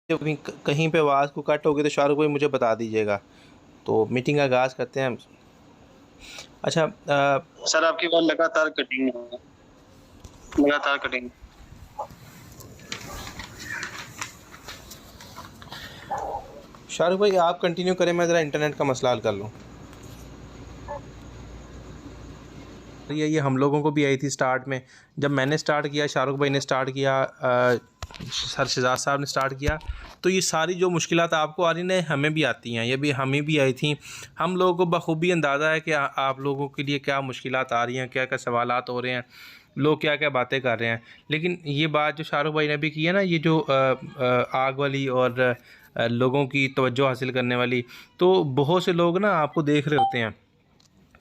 जब कहीं पे आवाज़ को कट होगी तो शाहरुख भाई मुझे बता दीजिएगा, तो मीटिंग का आगाज़ करते हैं हम। अच्छा सर आपकी कॉल लगातार कटिंग है, लगातार कटिंग। शाहरुख भाई आप कंटिन्यू करें, मैं ज़रा इंटरनेट का मसला हल कर लूँ। ये हम लोगों को भी आई थी स्टार्ट में, जब मैंने स्टार्ट किया, शाहरुख भाई ने स्टार्ट किया, सर शहजाद साहब ने स्टार्ट किया, तो ये सारी जो मुश्किलात आपको आ रही ना हमें भी आती हैं, ये भी हमें भी आई थी। हम लोगों को बखूबी अंदाज़ा है कि आप लोगों के लिए क्या मुश्किलात आ रही हैं, क्या क्या सवालात हो रहे हैं, लोग क्या क्या बातें कर रहे हैं। लेकिन ये बात जो शाहरुख भाई ने भी की है ना, ये जो आग वाली और लोगों की तवज्जो हासिल करने वाली, तो बहुत से लोग ना आपको देख रहे होते हैं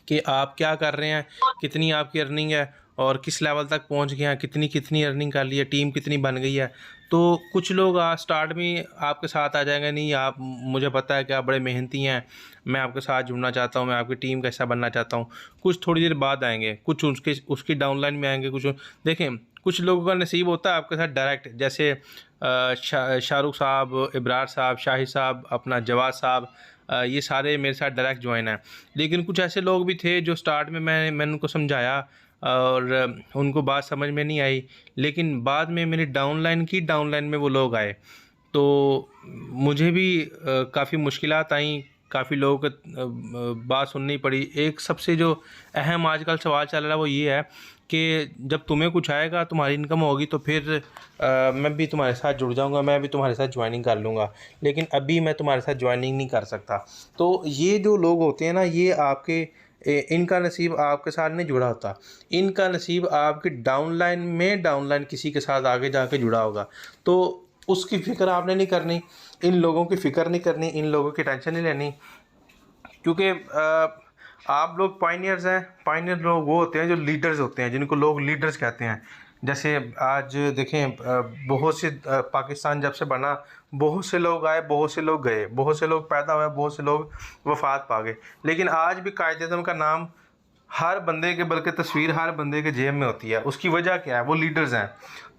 कि आप क्या कर रहे हैं, कितनी आपकी अर्निंग है और किस लेवल तक पहुंच गए हैं, कितनी कितनी अर्निंग कर ली है, टीम कितनी बन गई है। तो कुछ लोग आज स्टार्ट में आपके साथ आ जाएंगे, नहीं आप, मुझे पता है कि आप बड़े मेहनती हैं, मैं आपके साथ जुड़ना चाहता हूं, मैं आपकी टीम का हिस्सा बनना चाहता हूं। कुछ थोड़ी देर बाद आएंगे, कुछ उसकी डाउनलाइन में आएंगे, कुछ देखें, कुछ लोगों का नसीब होता है आपके साथ डायरेक्ट, जैसे शाहरुख साहब, इब्रार साहब, शाहिद साहब, अपना जवाद साहब, ये सारे मेरे साथ डायरेक्ट ज्वाइन हैं। लेकिन कुछ ऐसे लोग भी थे जो स्टार्ट में मैंने उनको समझाया और उनको बात समझ में नहीं आई, लेकिन बाद में मेरी डाउनलाइन में वो लोग आए, तो मुझे भी काफ़ी मुश्किलात आई, काफ़ी लोगों को बात सुननी पड़ी। एक सबसे जो अहम आजकल सवाल चल रहा है वो ये है कि जब तुम्हें कुछ आएगा, तुम्हारी इनकम होगी, तो फिर मैं भी तुम्हारे साथ जुड़ जाऊंगा, मैं भी तुम्हारे साथ ज्वाइनिंग कर लूँगा, लेकिन अभी मैं तुम्हारे साथ ज्वाइनिंग नहीं कर सकता। तो ये जो लोग होते हैं ना, ये आपके इनका नसीब आपके साथ नहीं जुड़ा होता, इनका नसीब आपकी डाउनलाइन किसी के साथ आगे जाके जुड़ा होगा। तो उसकी फ़िक्र आपने नहीं करनी, इन लोगों की फ़िक्र नहीं करनी, इन लोगों की टेंशन नहीं लेनी, क्योंकि आप लोग पायनियर्स हैं। पायनियर लोग वो होते हैं जो लीडर्स होते हैं, जिनको लोग लीडर्स कहते हैं। जैसे आज देखें, बहुत से पाकिस्तान जब से बना, बहुत से लोग आए, बहुत से लोग गए, बहुत से लोग पैदा हुए, बहुत से लोग वफात पा गए, लेकिन आज भी कायद-ए-आज़म का नाम हर बंदे के, बल्कि तस्वीर हर बंदे के जेब में होती है। उसकी वजह क्या है? वो लीडर्स हैं।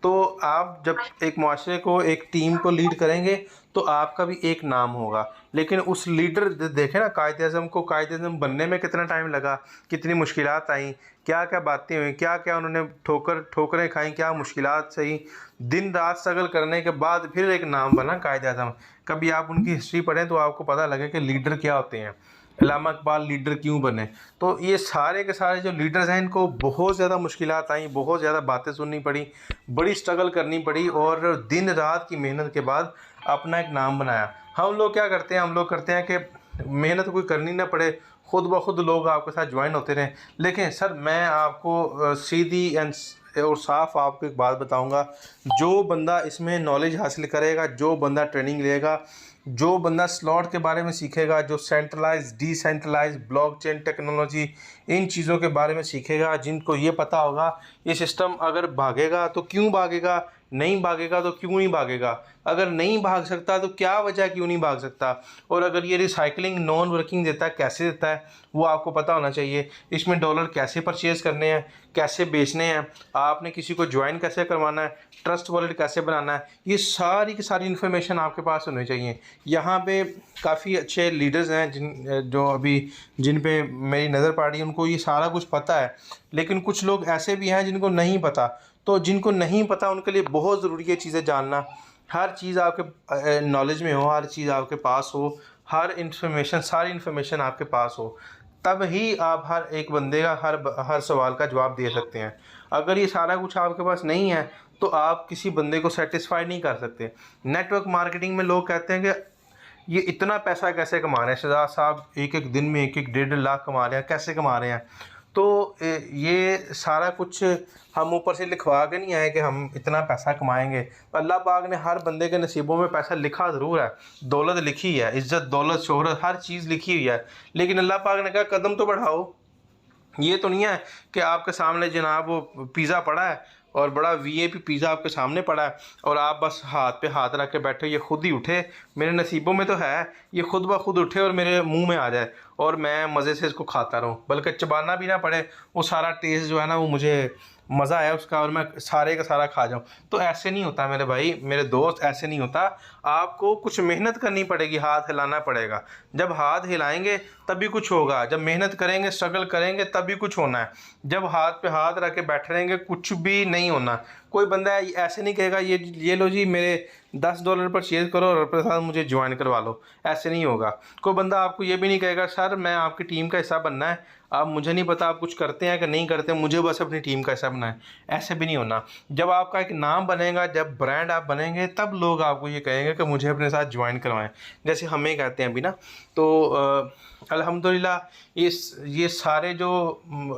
तो आप जब एक माशरे को, एक टीम को लीड करेंगे, तो आपका भी एक नाम होगा। लेकिन उस लीडर, देखें ना, कायद-ए-आज़म को कायद-ए-आज़म बनने में कितना टाइम लगा, कितनी मुश्किलात आई, क्या क्या बातें हुई, क्या क्या उन्होंने ठोकरें खाई, क्या मुश्किलात सही, दिन रात स्ट्रगल करने के बाद फिर एक नाम बना कायद-ए-आज़म। कभी आप उनकी हिस्ट्री पढ़ें तो आपको पता लगे कि लीडर क्या होते हैं, अल्लामा इकबाल लीडर क्यों बने। तो ये सारे के सारे जो लीडर्स हैं, इनको बहुत ज़्यादा मुश्किलात आई, बहुत ज़्यादा बातें सुननी पड़ी, बड़ी स्ट्रगल करनी पड़ी, और दिन रात की मेहनत के बाद अपना एक नाम बनाया। हम लोग क्या करते हैं, हम लोग करते हैं कि मेहनत कोई करनी ना पड़े, खुद ब खुद लोग आपके साथ ज्वाइन होते रहें। लेकिन सर, मैं आपको सीधी और साफ आपको एक बात बताऊंगा, जो बंदा इसमें नॉलेज हासिल करेगा, जो बंदा ट्रेनिंग लेगा, जो बंदा स्लॉट के बारे में सीखेगा, जो सेंट्रलाइज डिसेंट्रलाइज ब्लॉकचेन टेक्नोलॉजी, इन चीज़ों के बारे में सीखेगा, जिनको ये पता होगा ये सिस्टम अगर भागेगा तो क्यों भागेगा, नहीं भागेगा तो क्यों नहीं भागेगा, अगर नहीं भाग सकता तो क्या वजह क्यों नहीं भाग सकता, और अगर ये रिसाइकलिंग नॉन वर्किंग देता है, कैसे देता है, वो आपको पता होना चाहिए। इसमें डॉलर कैसे परचेज़ करने हैं, कैसे बेचने हैं, आपने किसी को ज्वाइन कैसे करवाना है, ट्रस्ट वॉलेट कैसे बनाना है, ये सारी की सारी इन्फॉर्मेशन आपके पास होनी चाहिए। यहाँ पे काफ़ी अच्छे लीडर्स हैं जिन पे मेरी नज़र पड़ रही है, उनको ये सारा कुछ पता है। लेकिन कुछ लोग ऐसे भी हैं जिनको नहीं पता। तो जिनको नहीं पता उनके लिए बहुत ज़रूरी है चीज़ें जानना। हर चीज़ आपके नॉलेज में हो, हर चीज़ आपके पास हो, सारी इन्फॉर्मेशन आपके पास हो, तब ही आप हर एक बंदे का हर सवाल का जवाब दे सकते हैं। अगर ये सारा कुछ आपके पास नहीं है, तो आप किसी बंदे को सेटिस्फाई नहीं कर सकते। नेटवर्क मार्केटिंग में लोग कहते हैं कि ये इतना पैसा कैसे कमा रहे हैं, शहजाद साहब एक एक दिन में 1-1 1.5 लाख कमा रहे हैं, कैसे कमा रहे हैं। तो ये सारा कुछ हम ऊपर से लिखवा के नहीं आए कि हम इतना पैसा कमाएंगे। अल्लाह पाक ने हर बंदे के नसीबों में पैसा लिखा ज़रूर है, दौलत लिखी है, इज़्ज़त, दौलत, शोहरत, हर चीज़ लिखी हुई है। लेकिन अल्लाह पाक ने कहा कदम तो बढ़ाओ। ये तो नहीं है कि आपके सामने जनाब वो पिज़्ज़ा पड़ा है और बड़ा वीआईपी पिज़्ज़ा आपके सामने पड़ा है और आप बस हाथ पे हाथ रख के बैठे, ये खुद ही उठे, मेरे नसीबों में तो है, ये खुद ब खुद उठे और मेरे मुंह में आ जाए और मैं मज़े से इसको खाता रहूं, बल्कि चबाना भी ना पड़े, वो सारा टेस्ट जो है ना वो मुझे मज़ा आया उसका और मैं सारे का सारा खा जाऊँ। तो ऐसे नहीं होता मेरे भाई, मेरे दोस्त, ऐसे नहीं होता। आपको कुछ मेहनत करनी पड़ेगी, हाथ हिलाना पड़ेगा। जब हाथ हिलाएंगे तभी कुछ होगा, जब मेहनत करेंगे, स्ट्रगल करेंगे तभी कुछ होना है। जब हाथ पे हाथ रख के बैठे रहेंगे कुछ भी नहीं होना। कोई बंदा ऐसे नहीं कहेगा ये लो जी मेरे $10 परचेज़ करो और अपने साथ मुझे ज्वाइन करवा लो, ऐसे नहीं होगा। कोई बंदा आपको ये भी नहीं कहेगा सर मैं आपकी टीम का हिस्सा बनना है, आप मुझे नहीं पता आप कुछ करते हैं कि नहीं करते, मुझे बस अपनी टीम का हिस्सा बनना है, ऐसे भी नहीं होना। जब आपका एक नाम बनेगा, जब ब्रांड आप बनेंगे, तब लोग आपको ये कहेंगे कि मुझे अपने साथ ज्वाइन करवाएं, जैसे हमें कहते हैं अभी ना। तो अल्हम्दुलिल्लाह ये सारे जो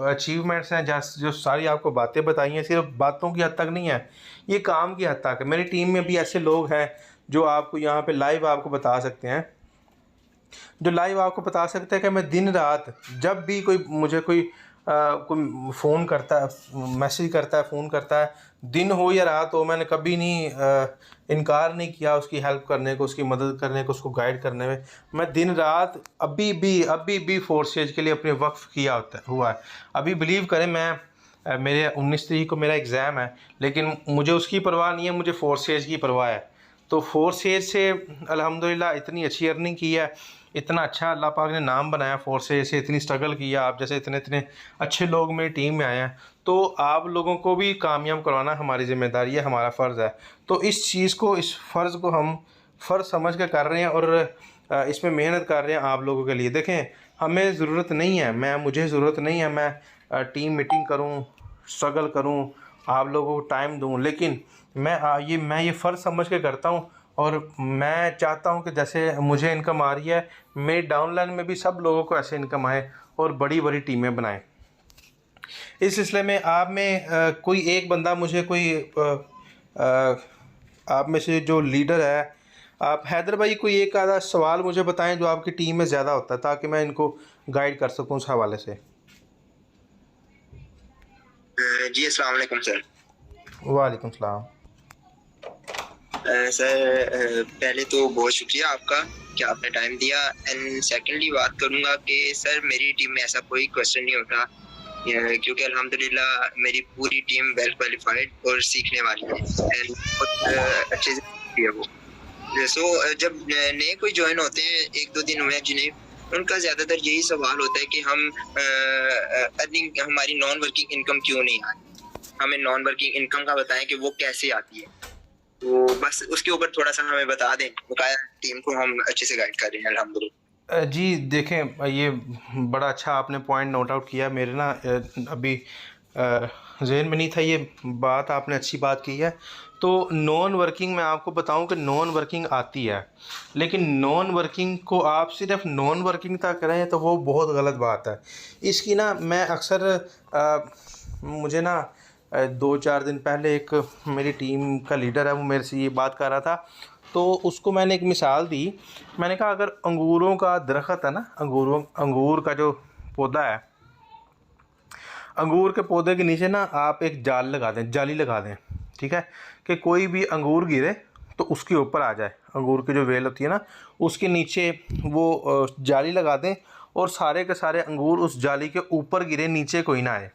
अचीवमेंट्स हैं, जो सारी आपको बातें बताई हैं, सिर्फ बातों की हद तक नहीं है, ये काम की हद तक है। मेरी टीम में भी ऐसे लोग हैं जो आपको यहाँ पे लाइव आपको बता सकते हैं, जो लाइव आपको बता सकते हैं कि मैं दिन रात जब भी कोई मुझे कोई फ़ोन करता है, मैसेज करता है, फ़ोन करता है, दिन हो या रात हो, मैंने कभी नहीं इनकार नहीं किया उसकी हेल्प करने को, उसकी मदद करने को, उसको गाइड करने में। मैं दिन रात अभी भी फोर्सेज के लिए अपने वक्फ किया हुआ है। अभी बिलीव करें, मैं मेरे 19 तारीख को मेरा एग्ज़ाम है, लेकिन मुझे उसकी परवाह नहीं है, मुझे फोर्सेज की परवाह है। तो फोर्सेज से अल्हम्दुलिल्लाह इतनी अच्छी अर्निंग की है, इतना अच्छा अल्लाह पाक ने नाम बनाया, फोर्सेज से इतनी स्ट्रगल किया, आप जैसे इतने इतने अच्छे लोग मेरी टीम में आए हैं। तो आप लोगों को भी कामयाब करवाना हमारी ज़िम्मेदारी है, हमारा फ़र्ज़ है। तो इस चीज़ को, इस फ़र्ज़ को हम फ़र्ज़ समझ के कर रहे हैं और इसमें मेहनत कर रहे हैं आप लोगों के लिए। देखें, हमें ज़रूरत नहीं है, मुझे ज़रूरत नहीं है मैं टीम मीटिंग करूँ, स्ट्रगल करूँ, आप लोगों को टाइम दूँ, लेकिन मैं ये फ़र्ज़ समझ के करता हूँ। और मैं चाहता हूँ कि जैसे मुझे इनकम आ रही है, मेरी डाउनलाइन में भी सब लोगों को ऐसे इनकम आए और बड़ी बड़ी टीमें बनाएं। इस सिलसिले में आप में कोई एक बंदा मुझे आप में से जो लीडर है, आप हैदर भाई, कोई एक आधा सवाल मुझे बताएं जो आपकी टीम में ज़्यादा होता है, ताकि मैं इनको गाइड कर सकूं उस हवाले से। जी अस्सलाम वालेकुम सर। वालेकुम सलाम। सर पहले तो बहुत शुक्रिया आपका कि आपने टाइम दिया। एंड सेकेंडली बात करूंगा कि सर मेरी टीम में ऐसा कोई क्वेश्चन नहीं होता, क्योंकि अल्हम्दुलिल्लाह मेरी पूरी टीम वेल क्वालिफाइड और सीखने वाली है एंड बहुत अच्छे से है वो। सो जब नए कोई ज्वाइन होते हैं, 1-2 दिन हुए जिन्हें, उनका ज़्यादातर यही सवाल होता है कि हम अर्निंग, हमारी नॉन वर्किंग इनकम क्यों नहीं आ रही, हमें नॉन वर्किंग इनकम का बताएं कि वो कैसे आती है। तो बस उसके ऊपर थोड़ा सा हमें बता दें, बकाया टीम को हम अच्छे से गाइड कर रहे हैं अल्हम्दुलिल्लाह। जी देखें, ये बड़ा अच्छा आपने पॉइंट नोट आउट किया। मेरे ना अभी जहन में नहीं था, ये बात आपने अच्छी बात की है। तो नॉन वर्किंग, मैं आपको बताऊं कि नॉन वर्किंग आती है, लेकिन नॉन वर्किंग को आप सिर्फ नॉन वर्किंग तक करें तो वो बहुत गलत बात है। इसकी ना मैं अक्सर मुझे ना 2-4 दिन पहले एक मेरी टीम का लीडर है, वो मेरे से ये बात कर रहा था। तो उसको मैंने एक मिसाल दी। मैंने कहा अगर अंगूरों का दरख्त है ना, अंगूर का जो पौधा है, अंगूर के पौधे के नीचे ना आप एक जाली लगा दें, ठीक है, कि कोई भी अंगूर गिरे तो उसके ऊपर आ जाए। अंगूर की जो वेल होती है ना, उसके नीचे वो जाली लगा दें और सारे के सारे अंगूर उस जाली के ऊपर गिरे, नीचे कोई ना आए,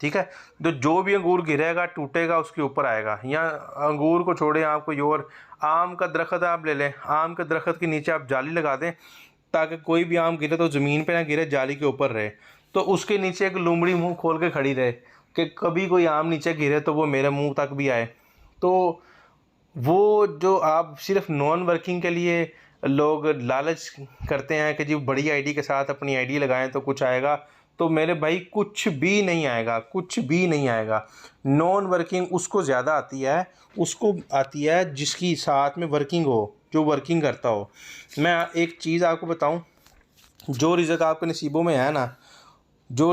ठीक है। तो जो भी अंगूर गिरेगा, टूटेगा, उसके ऊपर आएगा। या अंगूर को छोड़ें, आप कोई और आम का दरख्त आप ले लें, आम के दरख्त के नीचे आप जाली लगा दें ताकि कोई भी आम गिरे तो ज़मीन पे ना गिरे, जाली के ऊपर रहे। तो उसके नीचे एक लोमड़ी मुंह खोल के खड़ी रहे कि कभी कोई आम नीचे गिरे तो वो मेरे मुंह तक भी आए। तो वो जो आप सिर्फ नॉन वर्किंग के लिए लोग लालच करते हैं कि जी बड़ी आईडी के साथ अपनी आईडी लगाएं तो कुछ आएगा, तो मेरे भाई कुछ भी नहीं आएगा, कुछ भी नहीं आएगा। नॉन वर्किंग उसको ज़्यादा आती है, उसको आती है जिसकी साथ में वर्किंग हो, जो वर्किंग करता हो। मैं एक चीज़ आपको बताऊं, जो रिज़्क आपके नसीबों में है ना, जो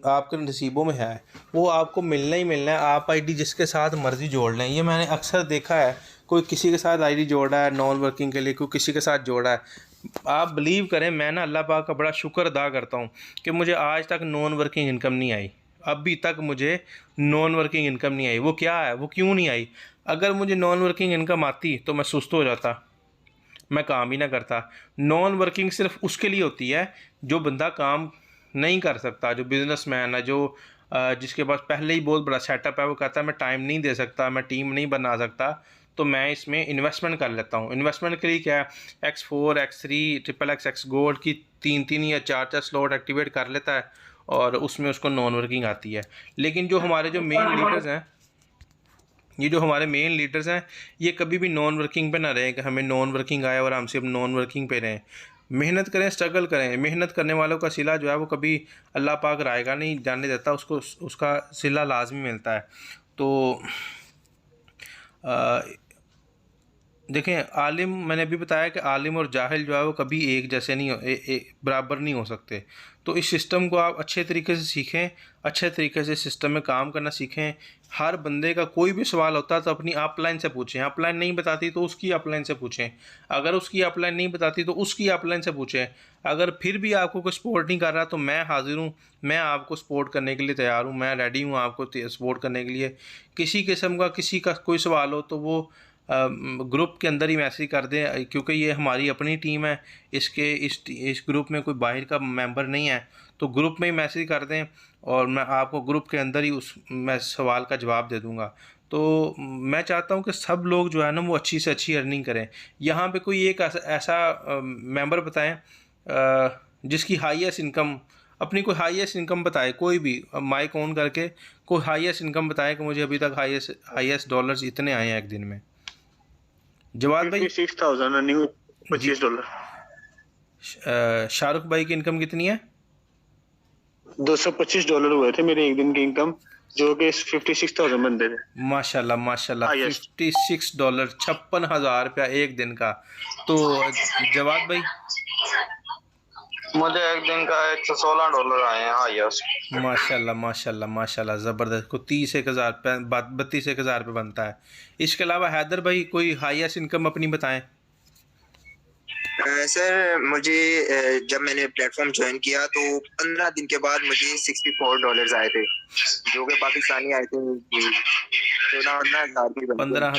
आपके नसीबों में है वो आपको मिलना ही मिलना है। आप आईडी जिसके साथ मर्ज़ी जोड़ लें, ये मैंने अक्सर देखा है। कोई किसी के साथ आईडी जोड़ा है नॉन वर्किंग के लिए, कोई किसी के साथ जोड़ा है। आप बिलीव करें, मैं ना अल्लाह पाक का बड़ा शुक्र अदा करता हूँ कि मुझे आज तक नॉन वर्किंग इनकम नहीं आई। अभी तक मुझे नॉन वर्किंग इनकम नहीं आई। वो क्या है, वो क्यों नहीं आई? अगर मुझे नॉन वर्किंग इनकम आती तो मैं सुस्त हो जाता, मैं काम ही ना करता। नॉन वर्किंग सिर्फ उसके लिए होती है जो बंदा काम नहीं कर सकता, जो बिजनेसमैन है, जो जिसके पास पहले ही बहुत बड़ा सेटअप है, वो कहता है मैं टाइम नहीं दे सकता, मैं टीम नहीं बना सकता, तो मैं इसमें इन्वेस्टमेंट कर लेता हूँ। इन्वेस्टमेंट के लिए क्या है, X4 X3 XXX X gold की 3 या 4 स्लॉट एक्टिवेट कर लेता है और उसमें उसको नॉन वर्किंग आती है। लेकिन जो हमारे जो मेन लीडर्स हैं, ये जो हमारे मेन लीडर्स हैं, ये कभी भी नॉन वर्किंग पे ना रहें कि हमें नॉन वर्किंग आए और हम सिर्फ नॉन वर्किंग पे रहें। मेहनत करें, स्ट्रगल करें। मेहनत करने वालों का सिला जो है वो कभी अल्लाह पाक रायगा नहीं जाने देता, उसको उसका सिला लाजमी मिलता है। तो देखें, आलिम, मैंने अभी बताया कि आलिम और जाहिल जो है वो कभी एक जैसे नहीं बराबर नहीं हो सकते। तो इस सिस्टम को आप अच्छे तरीके से सीखें, अच्छे तरीके से सिस्टम में काम करना सीखें। हर बंदे का कोई भी सवाल होता है तो अपनी अपलाइन से पूछें, अपलाइन नहीं बताती तो उसकी अपलाइन से पूछें, अगर उसकी अपलाइन नहीं बताती तो उसकी अपलाइन से पूछें। अगर फिर भी आपको कोई सपोर्ट नहीं कर रहा तो मैं हाजिर हूँ, मैं आपको सपोर्ट करने के लिए तैयार हूँ, मैं रेडी हूँ आपको सपोर्ट करने के लिए। किसी किस्म का किसी का कोई सवाल हो तो वो ग्रुप के अंदर ही मैसेज कर दें, क्योंकि ये हमारी अपनी टीम है, इस ग्रुप में कोई बाहर का मेंबर नहीं है, तो ग्रुप में ही मैसेज कर दें और मैं आपको ग्रुप के अंदर ही मैं सवाल का जवाब दे दूंगा। तो मैं चाहता हूं कि सब लोग जो है ना वो अच्छी से अच्छी अर्निंग करें। यहाँ पे कोई एक ऐसा मेंबर बताएं जिसकी हाईएस्ट इनकम, अपनी कोई हाईएस्ट इनकम बताए, कोई भी माइक ऑन करके कोई हाईएस्ट इनकम बताए कि मुझे अभी तक हाईएस्ट डॉलर्स इतने आए हैं एक दिन में। जवाद भाई 56,000 रनिंग $25। शाहरुख भाई की इनकम कितनी है? $225 हुए थे मेरे एक दिन की इनकम, जो कि 56,000 बनते थे। माशाल्लाह माशाल्लाह, Highest। $56, 56,000 एक दिन का। तो जवाद भाई? मुझे एक दिन का $116 आए हैं हाईएस्ट। माशाल्लाह माशाल्लाह माशाल्लाह, ज़बरदस्त। को 32,000 पे बनता है। इसके अलावा हैदर भाई कोई हाईएस्ट इनकम अपनी बताएं। सर मुझे जब मैंने प्लेटफॉर्म ज्वाइन किया तो 15 दिन के बाद मुझे $64 आए थे, जो कि पाकिस्तानी आए थे 15,000 पे बनता है।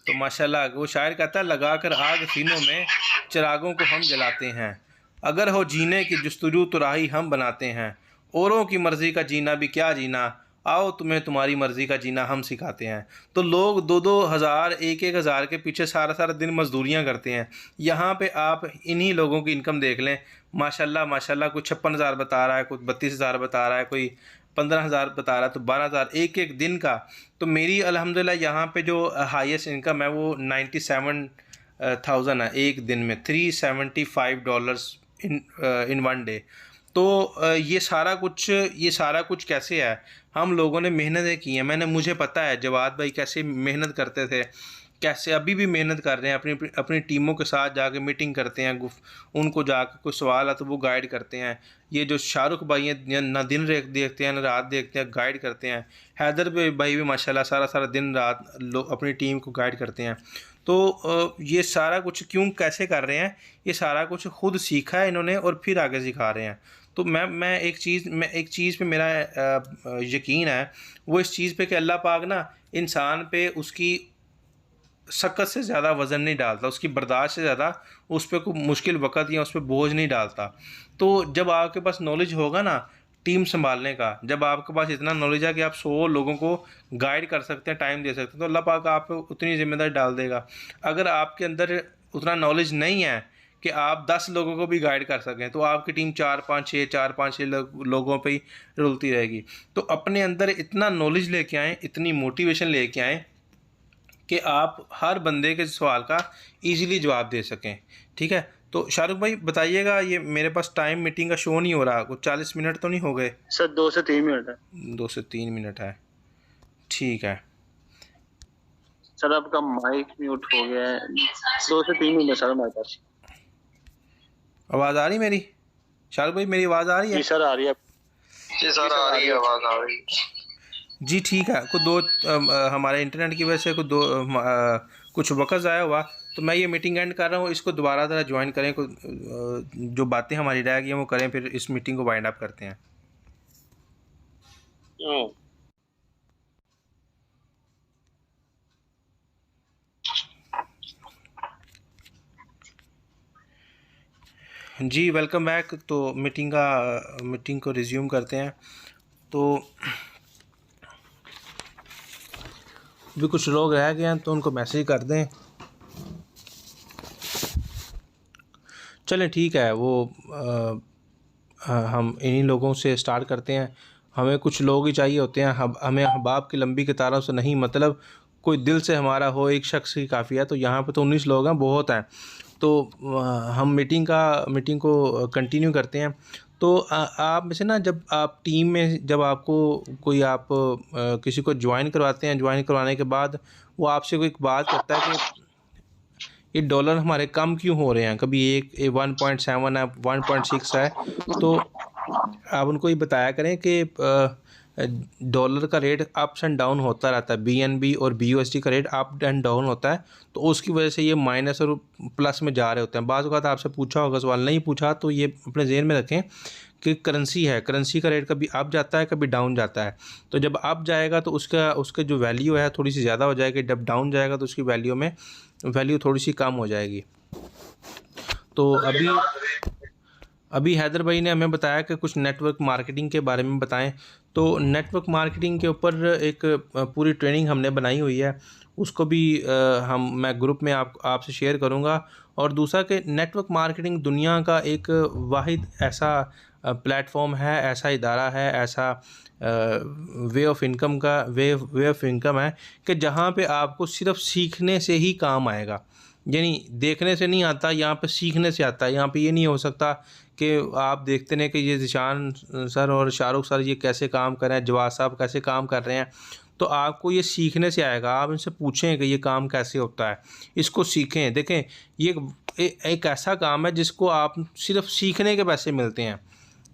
तो माशाल्लाह, वो शायर कहता है लगा कर आग सीनों में चिरागों को हम जलाते हैं, अगर हो जीने की जुस्तजू तो राही हम बनाते हैं, औरों की मर्ज़ी का जीना भी क्या जीना, आओ तुम्हें तुम्हारी मर्ज़ी का जीना हम सिखाते हैं। तो लोग 2-2 हज़ार 1-1 हज़ार के पीछे सारा सारा दिन मजदूरियां करते हैं। यहाँ पे आप इन्हीं लोगों की इनकम देख लें, माशाल्लाह माशाल्लाह। कोई 56,000 बता रहा है, कोई 32,000 बता रहा है, कोई 15,000 बता रहा है, तो 12,000 एक एक दिन का। तो मेरी अल्हम्दुलिल्लाह यहाँ पे जो हाईएस्ट इनकम है वो 97,000 है एक दिन में, $375 इन वन डे। तो ये सारा कुछ कैसे है? हम लोगों ने मेहनतें की हैं। मुझे पता है जवाद भाई कैसे मेहनत करते थे, कैसे अभी भी मेहनत कर रहे हैं, अपनी अपनी टीमों के साथ जाके मीटिंग करते हैं, उनको जाकर कोई सवाल है तो वो गाइड करते हैं। ये जो शाहरुख भाई हैं ना दिन देखते हैं ना रात देखते हैं, गाइड करते हैं। हैदर भाई भी माशाल्लाह सारा सारा दिन रात अपनी टीम को गाइड करते हैं। तो ये सारा कुछ क्यों कैसे कर रहे हैं? ये सारा कुछ खुद सीखा है इन्होंने और फिर आगे सिखा रहे हैं। तो मैं एक चीज़ पे मेरा यकीन है, वो इस चीज़ पे कि अल्लाह पाक ना इंसान पे उसकी शक्क़त से ज़्यादा वज़न नहीं डालता, उसकी बर्दाश्त से ज़्यादा उस पर कोई मुश्किल वक़्त या उस पर बोझ नहीं डालता। तो जब आपके पास नॉलेज होगा ना टीम संभालने का, जब आपके पास इतना नॉलेज है कि आप 100 लोगों को गाइड कर सकते हैं, टाइम दे सकते हैं, तो अल्लाह पाक आप पे उतनी ज़िम्मेदारी डाल देगा। अगर आपके अंदर उतना नॉलेज नहीं है कि आप 10 लोगों को भी गाइड कर सकें, तो आपकी टीम 4-5-6 लोगों पे ही रुलती रहेगी। तो अपने अंदर इतना नॉलेज लेके आएँ, इतनी मोटिवेशन लेके आएँ कि आप हर बंदे के सवाल का इजीली जवाब दे सकें। ठीक है, तो शाहरुख भाई बताइएगा, ये मेरे पास टाइम मीटिंग का शो नहीं हो रहा, कुछ 40 मिनट तो नहीं हो गए? सर 2 से 3 मिनट है। 2 से 3 मिनट है, ठीक है। सर आपका माइक म्यूट हो गया है। 2 से 3 मिनट है सर हमारे पास। आवाज़ आ रही मेरी? शाहरुख भाई मेरी आवाज़ आ रही है? जी सर आ रही है। जी सर आ रही है, आवाज़ आ रही है। जी ठीक है। हमारे इंटरनेट की वजह से कुछ वक्त ज़ाया हुआ, तो मैं ये मीटिंग एंड कर रहा हूँ। इसको दोबारा ज़रा ज्वाइन करें, जो बातें हमारी रह गई हैं वो करें, फिर इस मीटिंग को वाइंड अप करते हैं। जी वेलकम बैक। तो मीटिंग को रिज्यूम करते हैं। तो भी कुछ लोग रह गए हैं तो उनको मैसेज कर दें। चलें ठीक है, वो हम इन्हीं लोगों से स्टार्ट करते हैं। हमें कुछ लोग ही चाहिए होते हैं, हमें अहबाब की लंबी कतारों से नहीं, मतलब कोई दिल से हमारा हो, एक शख्स ही काफ़ी है। तो यहाँ पे तो 19 लोग हैं, बहुत हैं। तो हम मीटिंग को कंटिन्यू करते हैं। तो आप में से ना, जब आप टीम में, जब आपको कोई आप किसी को ज्वाइन करवाते हैं, ज्वाइन करवाने के बाद वो आपसे कोई एक बात करता है कि ये डॉलर हमारे कम क्यों हो रहे हैं, कभी 1.7 है, 1.6 है। तो आप उनको ये बताया करें कि डॉलर का रेट अप्स एंड डाउन होता रहता है, BNB और BUSD का रेट अप एंड डाउन होता है। तो उसकी वजह से ये माइनस और प्लस में जा रहे होते हैं। बाज़ औक़ात आपसे पूछा होगा सवाल, नहीं पूछा तो ये अपने ज़हन में रखें कि करेंसी है, करेंसी का रेट कभी अप जाता है, कभी डाउन जाता है। तो जब अप जाएगा तो उसका जो वैल्यू है थोड़ी सी ज़्यादा हो जाएगी, जब डाउन जाएगा तो उसकी वैल्यू थोड़ी सी कम हो जाएगी। तो अभी हैदर भाई ने हमें बताया कि कुछ नेटवर्क मार्केटिंग के बारे में बताएं। तो नेटवर्क मार्केटिंग के ऊपर एक पूरी ट्रेनिंग हमने बनाई हुई है, उसको भी मैं ग्रुप में आपसे शेयर करूंगा। और दूसरा कि नेटवर्क मार्केटिंग दुनिया का एक वाहिद ऐसा प्लेटफॉर्म है, ऐसा इदारा है, ऐसा वे ऑफ इनकम है कि जहाँ पे आपको सिर्फ सीखने से ही काम आएगा, यानी देखने से नहीं आता, यहाँ पे सीखने से आता है। यहाँ पे ये नहीं हो सकता कि आप देखते हैं कि ये ज़ीशान सर और शाहरुख सर ये कैसे काम कर रहे हैं, जवाद साहब कैसे काम कर रहे हैं। तो आपको ये सीखने से आएगा। आप इनसे पूछें कि ये काम कैसे होता है, इसको सीखें। देखें, ये एक ऐसा काम है जिसको आप सिर्फ सीखने के पैसे मिलते हैं,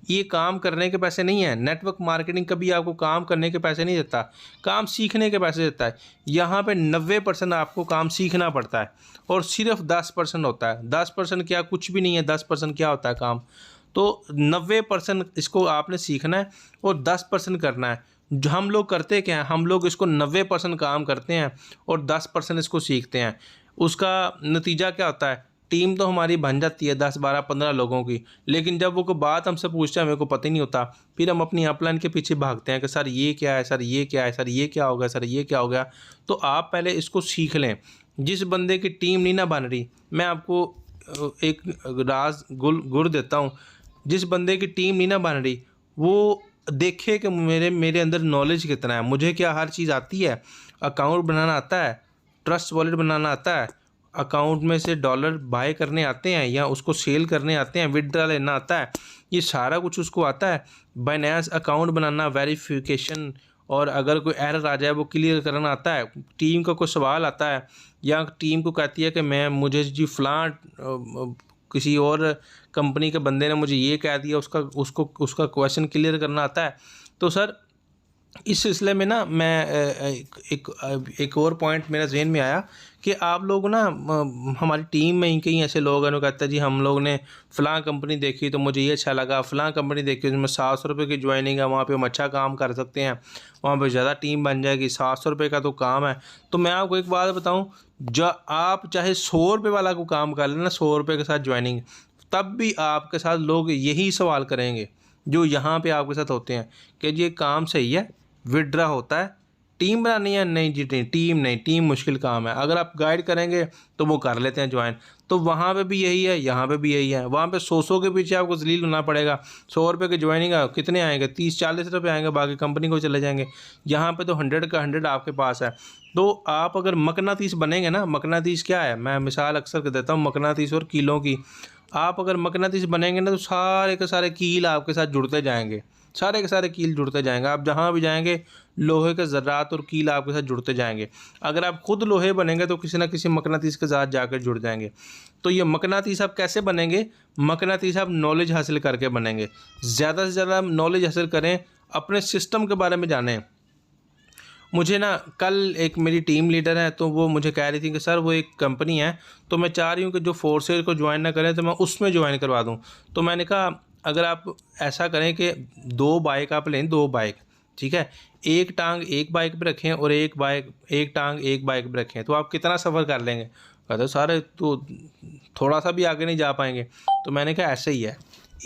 ये काम करने के पैसे नहीं है। नेटवर्क मार्केटिंग कभी आपको काम करने के पैसे नहीं देता, काम सीखने के पैसे देता है। यहाँ पे 90% आपको काम सीखना पड़ता है और सिर्फ 10% होता है। 10% क्या, कुछ भी नहीं है। 10% क्या होता है काम। तो 90% इसको आपने सीखना है और 10% करना है। जो हम लोग करते क्या हैं, हम लोग इसको 90% काम करते हैं और 10% इसको सीखते हैं। उसका नतीजा क्या होता है, टीम तो हमारी बन जाती है 10, 12, 15 लोगों की, लेकिन जब वो कोई बात हमसे पूछते हैं मेरे को पता ही नहीं होता। फिर हम अपनी अपलाइन के पीछे भागते हैं कि सर ये क्या है, सर ये क्या है, सर ये क्या हो गया, सर ये क्या हो गया। तो आप पहले इसको सीख लें। जिस बंदे की टीम नहीं ना बन रही, मैं आपको एक राज गुर देता हूँ। जिस बंदे की टीम नहीं ना बन रही, वो देखे कि मेरे अंदर नॉलेज कितना है, मुझे क्या हर चीज़ आती है। अकाउंट बनाना आता है, ट्रस्ट वॉलेट बनाना आता है, अकाउंट में से डॉलर बाय करने आते हैं या उसको सेल करने आते हैं, विड्रॉ लेना आता है, ये सारा कुछ उसको आता है। बाइनेंस अकाउंट बनाना, वेरिफिकेशन, और अगर कोई एरर आ जाए वो क्लियर करना आता है। टीम का कोई सवाल आता है या टीम को कहती है कि मुझे जी फ़लाँ किसी और कंपनी के बंदे ने मुझे ये कह दिया, उसका क्वेश्चन क्लियर करना आता है। तो सर इस सिलसिले में ना मैं एक और पॉइंट मेरे ज़हन में आया कि आप लोग ना, हमारी टीम में ही कई ऐसे लोग हैं जो कहते हैं जी हम लोग ने फ़लाँ कंपनी देखी तो मुझे ये अच्छा लगा, फ़लाँ कंपनी देखी उसमें 700 रुपये की ज्वाइनिंग है, वहाँ पे हम अच्छा काम कर सकते हैं, वहाँ पे ज़्यादा टीम बन जाएगी, 700 रुपये का तो काम है। तो मैं आपको एक बात बताऊँ, जो आप चाहे 100 रुपये वाला को काम कर लेना, 100 रुपये के साथ ज्वाइनिंग, तब भी आपके साथ लोग यही सवाल करेंगे जो यहाँ पे आपके साथ होते हैं कि ये काम सही है, विड्रा होता है, टीम बनानी है, नहीं जी टीम मुश्किल काम है। अगर आप गाइड करेंगे तो वो कर लेते हैं ज्वाइन। तो वहाँ पे भी यही है, यहाँ पे भी यही है। वहाँ पे 100 के पीछे आपको जलील होना पड़ेगा। 100 रुपये की ज्वाइनिंग है, कितने आएंगे, 30-40 रुपये आएंगे, बाकी कंपनी को चले जाएंगे। यहाँ पे तो 100 का 100 आपके पास है। तो आप अगर मकनातीस बनेंगे ना, मकनातीस क्या है, मैं मिसाल अक्सर देता हूँ मकनातीस और कीलों की। आप अगर मकनातीस बनेंगे ना तो सारे के सारे कील आपके साथ जुड़ते जाएंगे, सारे के सारे कील जुड़ते जाएंगे। आप जहाँ भी जाएंगे लोहे के ज़र्रात और कील आपके साथ जुड़ते जाएंगे। अगर आप खुद लोहे बनेंगे तो किसी ना किसी मकनातीस के साथ जाकर जुड़ जाएंगे। तो ये मकनातीस आप कैसे बनेंगे, मकनातीस आप नॉलेज हासिल करके बनेंगे। ज़्यादा से ज़्यादा नॉलेज हासिल करें, अपने सिस्टम के बारे में जानें। मुझे ना कल एक मेरी टीम लीडर है तो वो मुझे कह रही थी कि सर वो एक कंपनी है तो मैं चाह रही हूँ कि जो फोर्सेज को ज्वाइन ना करें तो मैं उसमें ज्वाइन करवा दूँ। तो मैंने कहा अगर आप ऐसा करें कि 2 बाइक आप लें, 2 बाइक, ठीक है, एक टांग एक बाइक पे रखें और एक टांग एक बाइक पे रखें, तो आप कितना सफ़र कर लेंगे। कहते सर तो थोड़ा सा भी आगे नहीं जा पाएंगे। तो मैंने कहा ऐसे ही है,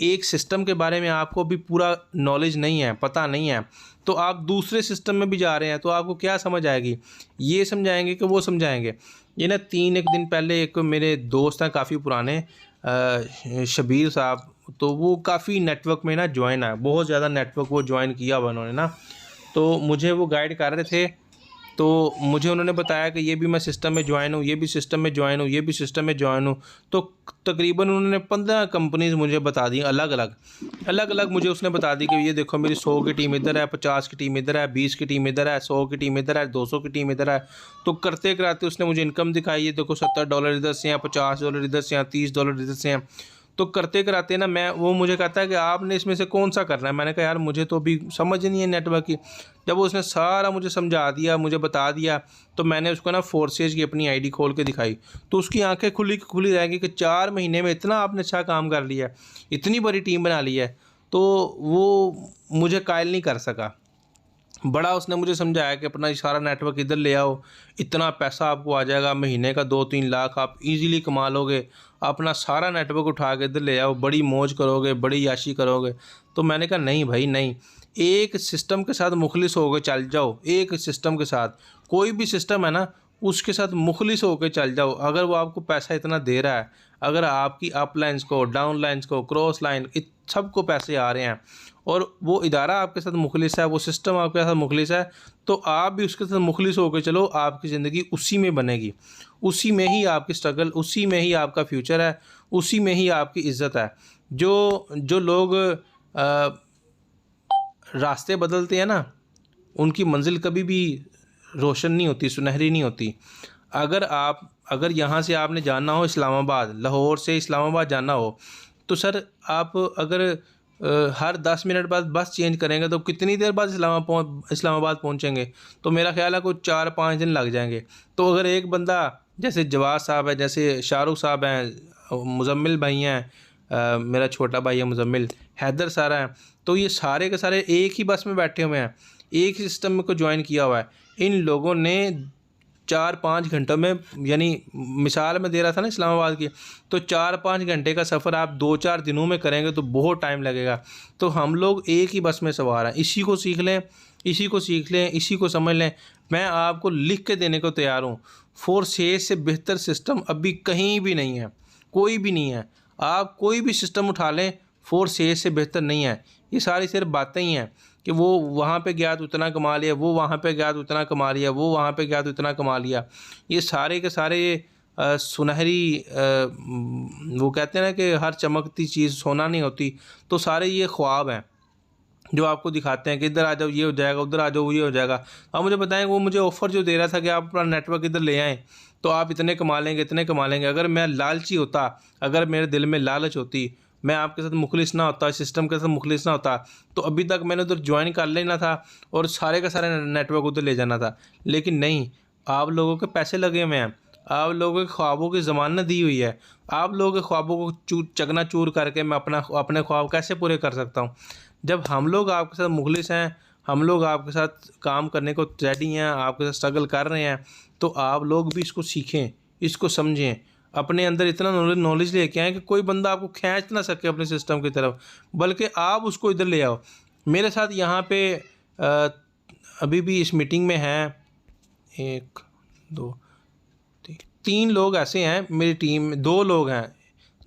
एक सिस्टम के बारे में आपको अभी पूरा नॉलेज नहीं है, पता नहीं है, तो आप दूसरे सिस्टम में भी जा रहे हैं तो आपको क्या समझ आएगी? ये समझाएंगे कि वो समझाएंगे? ये ना 3 दिन पहले एक मेरे दोस्त हैं काफ़ी पुराने, शबीर साहब, तो वो काफ़ी नेटवर्क में ना ज्वाइन है, बहुत ज़्यादा नेटवर्क वो ज्वाइन किया हुआ उन्होंने ना, तो मुझे वो गाइड कर रहे थे। तो मुझे उन्होंने बताया कि ये भी मैं सिस्टम में ज्वाइन हूँ, ये भी सिस्टम में ज्वाइन हूँ, ये भी सिस्टम में ज्वाइन हूँ। तो तकरीबन उन्होंने 15 कंपनीज़ मुझे बता दी, अलग अलग मुझे उसने बता दी कि ये देखो मेरी 100 की टीम इधर है, 50 की टीम इधर है, 20 की टीम इधर है, 100 की टीम इधर है, 200 की टीम इधर है। तो करते कराते उसने मुझे इनकम दिखाई, ये देखो $70 इधर से हैं, $50 इधर से हैं, $30 इधर से हैं। तो करते कराते ना वो मुझे कहता है कि आपने इसमें से कौन सा करना है? मैंने कहा यार मुझे तो अभी समझ नहीं है नेटवर्क की। जब उसने सारा मुझे समझा दिया, मुझे बता दिया, तो मैंने उसको ना फोर्सेज की अपनी आईडी खोल के दिखाई, तो उसकी आंखें खुली रह गई कि 4 महीने में इतना आपने अच्छा काम कर लिया, इतनी बड़ी टीम बना ली है। तो वो मुझे कायल नहीं कर सका। बड़ा उसने मुझे समझाया कि अपना सारा नेटवर्क इधर ले आओ, इतना पैसा आपको आ जाएगा, महीने का 2-3 लाख आप इजीली कमा लोगे, अपना सारा नेटवर्क उठा के इधर ले आओ, बड़ी मौज करोगे, बड़ी याशी करोगे। तो मैंने कहा नहीं भाई नहीं, एक सिस्टम के साथ मुखलिस होकर चल जाओ, एक सिस्टम के साथ, कोई भी सिस्टम है ना उसके साथ मुखलिस होकर चल जाओ। अगर वो आपको पैसा इतना दे रहा है, अगर आपकी अप लाइन्स को, डाउन लाइन्स को, क्रॉस लाइन सबको पैसे आ रहे हैं और वो इदारा आपके साथ मुखलिस है, वो सिस्टम आपके साथ मुखलिस है, तो आप भी उसके साथ मुखलिस होकर चलो, आपकी ज़िंदगी उसी में बनेगी, उसी में ही आपकी स्ट्रगल, उसी में ही आपका फ्यूचर है, उसी में ही आपकी इज़्ज़त है। जो लोग रास्ते बदलते हैं ना, उनकी मंजिल कभी भी रोशन नहीं होती, सुनहरी नहीं होती। अगर यहाँ से आपने जाना हो इस्लामाबाद, लाहौर से इस्लामाबाद जाना हो, तो सर आप अगर हर 10 मिनट बाद बस चेंज करेंगे तो कितनी देर बाद इस्लामाबाद पहुँचेंगे? तो मेरा ख्याल है कोई 4-5 दिन लग जाएंगे। तो अगर एक बंदा जैसे जवाद साहब है, जैसे शाहरुख साहब हैं, मुजम्मिल भाई हैं, मेरा छोटा भाई है मुजम्मिल, हैदर सारा हैं, तो ये सारे के सारे एक ही बस में बैठे हुए हैं, एक ही सिस्टम में को ज्वाइन किया हुआ है। इन लोगों ने 4-5 घंटों में, यानी मिसाल में दे रहा था ना इस्लामाबाद की, तो 4-5 घंटे का सफ़र आप 2-4 दिनों में करेंगे तो बहुत टाइम लगेगा। तो हम लोग एक ही बस में सवार हैं, इसी को सीख लें, इसी को सीख लें, इसी को समझ लें। मैं आपको लिख के देने को तैयार हूँ, फोर्सेज से बेहतर सिस्टम अभी कहीं भी नहीं है, कोई भी नहीं है। आप कोई भी सिस्टम उठा लें, फोर्सेज से बेहतर नहीं है। ये सारी सिर्फ बातें ही हैं कि वो वहाँ पे गया तो उतना कमा लिया, वो वहाँ पे गया तो उतना कमा लिया, वो वहाँ पे गया तो इतना कमा लिया। ये सारे के सारे सुनहरी वो कहते हैं ना कि हर चमकती चीज़ सोना नहीं होती, तो सारे ये ख्वाब हैं जो आपको दिखाते हैं कि इधर आ जाओ ये हो जाएगा, उधर आ जाओ ये हो जाएगा। आप मुझे बताएं, वो मुझे ऑफ़र जो दे रहा था कि आप अपना नेटवर्क इधर ले आएँ तो आप इतने कमा लेंगे, इतने कमा लेंगे। अगर मैं लालची होता, अगर मेरे दिल में लालच होती, मैं आपके साथ मुखलिस ना होता, सिस्टम के साथ मुखलिस ना होता, तो अभी तक मैंने उधर ज्वाइन कर लेना था और सारे का सारे नेटवर्क उधर ले जाना था। लेकिन नहीं, आप लोगों के पैसे लगे हुए हैं, आप लोगों के ख्वाबों की ज़मानत दी हुई है, आप लोगों के ख्वाबों को चकनाचूर करके मैं अपने ख्वाब कैसे पूरे कर सकता हूँ? जब हम लोग आपके साथ मुखलिस हैं, हम लोग आपके साथ काम करने को रेडी हैं, आपके साथ स्ट्रगल कर रहे हैं, तो आप लोग भी इसको सीखें, इसको समझें, अपने अंदर इतना नॉलेज लेके आएँ कि कोई बंदा आपको खींच ना सके अपने सिस्टम की तरफ, बल्कि आप उसको इधर ले आओ। मेरे साथ यहाँ पे अभी भी इस मीटिंग में हैं 1 2 3 लोग ऐसे हैं मेरी टीम में, 2 लोग हैं,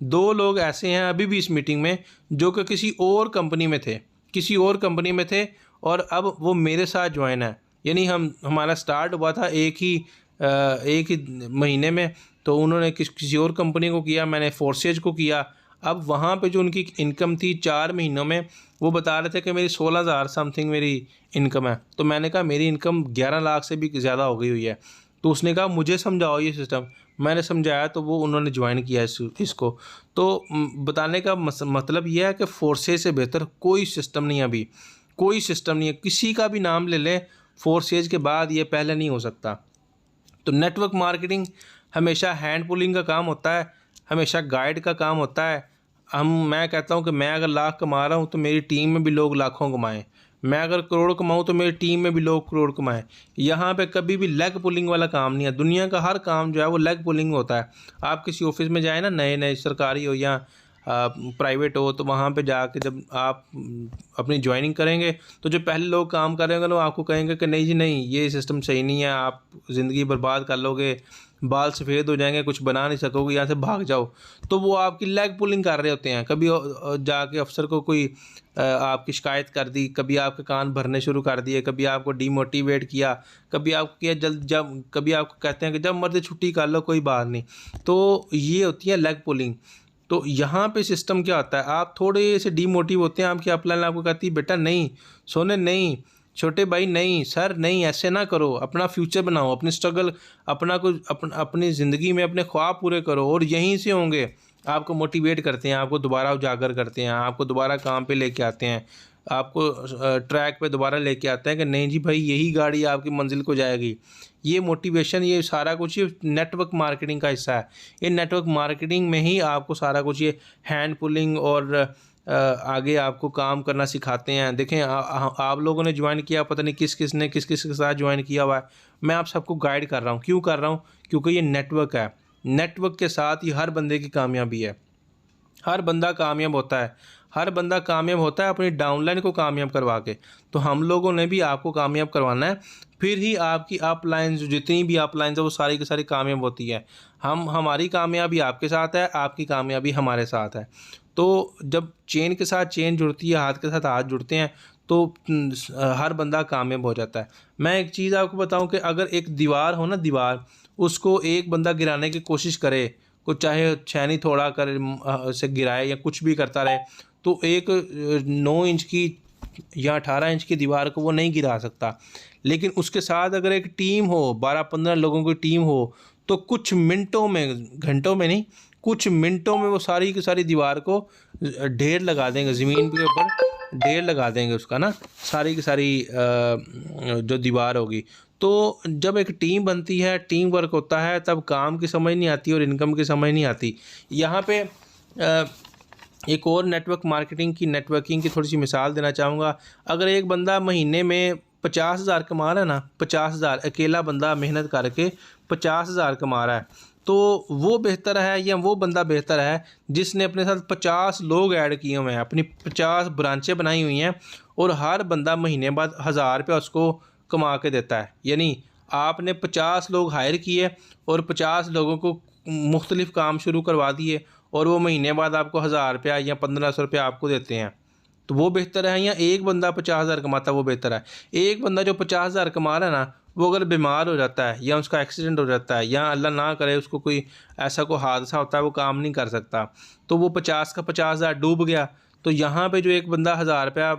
2 लोग ऐसे हैं अभी भी इस मीटिंग में जो कि किसी और कंपनी में थे और अब वो मेरे साथ ज्वाइन है। यानी हमारा स्टार्ट हुआ था एक ही महीने में, तो उन्होंने किसी और कंपनी को किया, मैंने फोर्सेज को किया। अब वहाँ पे जो उनकी इनकम थी 4 महीनों में, वो बता रहे थे कि मेरी 16,000 समथिंग मेरी इनकम है। तो मैंने कहा मेरी इनकम 11 लाख से भी ज़्यादा हो गई हुई है। तो उसने कहा मुझे समझाओ ये सिस्टम। मैंने समझाया तो वो उन्होंने ज्वाइन किया इसको। तो बताने का मतलब ये है कि फोर्सेज से बेहतर कोई सिस्टम नहीं है, अभी कोई सिस्टम नहीं है। किसी का भी नाम ले लें, फोर्सेज के बाद ये पहले नहीं हो सकता। तो नेटवर्क मार्केटिंग हमेशा हैंड पुलिंग का काम होता है, हमेशा गाइड का काम होता है। मैं कहता हूँ कि मैं अगर लाख कमा रहा हूँ तो मेरी टीम में भी लोग लाखों कमाएं, मैं अगर करोड़ कमाऊँ तो मेरी टीम में भी लोग करोड़ कमाएं। यहाँ पे कभी भी लेग पुलिंग वाला काम नहीं है। दुनिया का हर काम जो है वो लेग पुलिंग होता है। आप किसी ऑफिस में जाए ना, नए सरकारी हो या प्राइवेट हो, तो वहाँ पे जाके जब आप अपनी ज्वाइनिंग करेंगे तो जो पहले लोग काम कर रहे होंगे वो आपको कहेंगे कि नहीं जी नहीं, ये सिस्टम सही नहीं है, आप ज़िंदगी बर्बाद कर लोगे, बाल सफ़ेद हो जाएंगे, कुछ बना नहीं सकोगे, यहाँ से भाग जाओ। तो वो आपकी लेग पुलिंग कर रहे होते हैं। कभी जाके अफसर को कोई आपकी शिकायत कर दी, कभी आपके कान भरने शुरू कर दिए, कभी आपको डीमोटिवेट किया, कभी आपको किया जब कभी आपको कहते हैं कि जब मर्जी छुट्टी कर लो, कोई बात नहीं। तो ये होती है लेग पुलिंग। तो यहाँ पे सिस्टम क्या होता है, आप थोड़े से डीमोटिव होते हैं, आपकी अपलाइन आपको कहती है बेटा नहीं, सोने नहीं, छोटे भाई नहीं, सर नहीं, ऐसे ना करो, अपना फ्यूचर बनाओ, अपनी स्ट्रगल, अपना कुछ अपनी ज़िंदगी में अपने ख्वाब पूरे करो, और यहीं से होंगे। आपको मोटिवेट करते हैं, आपको दोबारा उजागर करते हैं, आपको दोबारा काम पे लेके आते हैं, आपको ट्रैक पे दोबारा लेके आते हैं कि नहीं जी भाई यही गाड़ी आपकी मंजिल को जाएगी। ये मोटिवेशन, ये सारा कुछ ये नेटवर्क मार्केटिंग का हिस्सा है। ये नेटवर्क मार्केटिंग में ही आपको सारा कुछ ये हैंड पुलिंग और आगे आपको काम करना सिखाते हैं। देखें आप लोगों ने ज्वाइन किया, पता नहीं किस किस ने किस किस के साथ ज्वाइन किया हुआ है, मैं आप सबको गाइड कर रहा हूँ। क्यों कर रहा हूँ? क्योंकि ये नेटवर्क है। नेटवर्क के साथ ही हर बंदे की कामयाबी है। हर बंदा कामयाब होता है, हर बंदा कामयाब होता है अपनी डाउनलाइन को कामयाब करवा के। तो हम लोगों ने भी आपको कामयाब करवाना है, फिर ही आपकी अपलाइंस, जितनी भी अपलाइंस है वो सारी की सारी कामयाब होती है। हमारी कामयाबी आपके साथ है, आपकी कामयाबी हमारे साथ है। तो जब चेन के साथ चेन जुड़ती है, हाथ के साथ हाथ जुड़ते हैं, तो हर बंदा कामयाब हो जाता है। मैं एक चीज़ आपको बताऊं कि अगर एक दीवार हो ना, दीवार, उसको एक बंदा गिराने की कोशिश करे, कुछ चाहे छेनी थोड़ा करे से गिराए या कुछ भी करता रहे, तो एक 9 इंच की या 18 इंच की दीवार को वो नहीं गिरा सकता। लेकिन उसके साथ अगर एक टीम हो, 12-15 लोगों की टीम हो, तो कुछ मिनटों में, घंटों में नहीं, कुछ मिनटों में वो सारी की सारी दीवार को ढेर लगा देंगे, ज़मीन के ऊपर ढेर लगा देंगे उसका ना, सारी की सारी जो दीवार होगी। तो जब एक टीम बनती है, टीम वर्क होता है, तब काम की समझ नहीं आती और इनकम की समझ नहीं आती। यहाँ पे एक और नेटवर्क मार्केटिंग की, नेटवर्किंग की थोड़ी सी मिसाल देना चाहूँगा। अगर एक बंदा महीने में 50,000 कमा रहा है ना, 50,000 अकेला बंदा मेहनत करके 50,000 कमा रहा है, तो वो बेहतर है या वो बंदा बेहतर है जिसने अपने साथ 50 लोग ऐड किए हुए हैं, अपनी 50 ब्रांचें बनाई हुई हैं, और हर बंदा महीने बाद 1,000 रुपया उसको कमा के देता है। यानी आपने 50 लोग हायर किए और 50 लोगों को मुख्तलिफ काम शुरू करवा दिए, और वो महीने बाद आपको 1,000 रुपया या 1,500 रुपया आपको देते हैं। तो वो बेहतर है या एक बंदा 50,000 कमाता है वो बेहतर है? एक बंदा जो 50,000 कमा रहा है ना, वो अगर बीमार हो जाता है या उसका एक्सीडेंट हो जाता है या अल्लाह ना करे उसको कोई ऐसा कोई हादसा होता है, वो काम नहीं कर सकता, तो वो 50 का 50,000 डूब गया। तो यहाँ पे जो एक बंदा 1,000 रुपया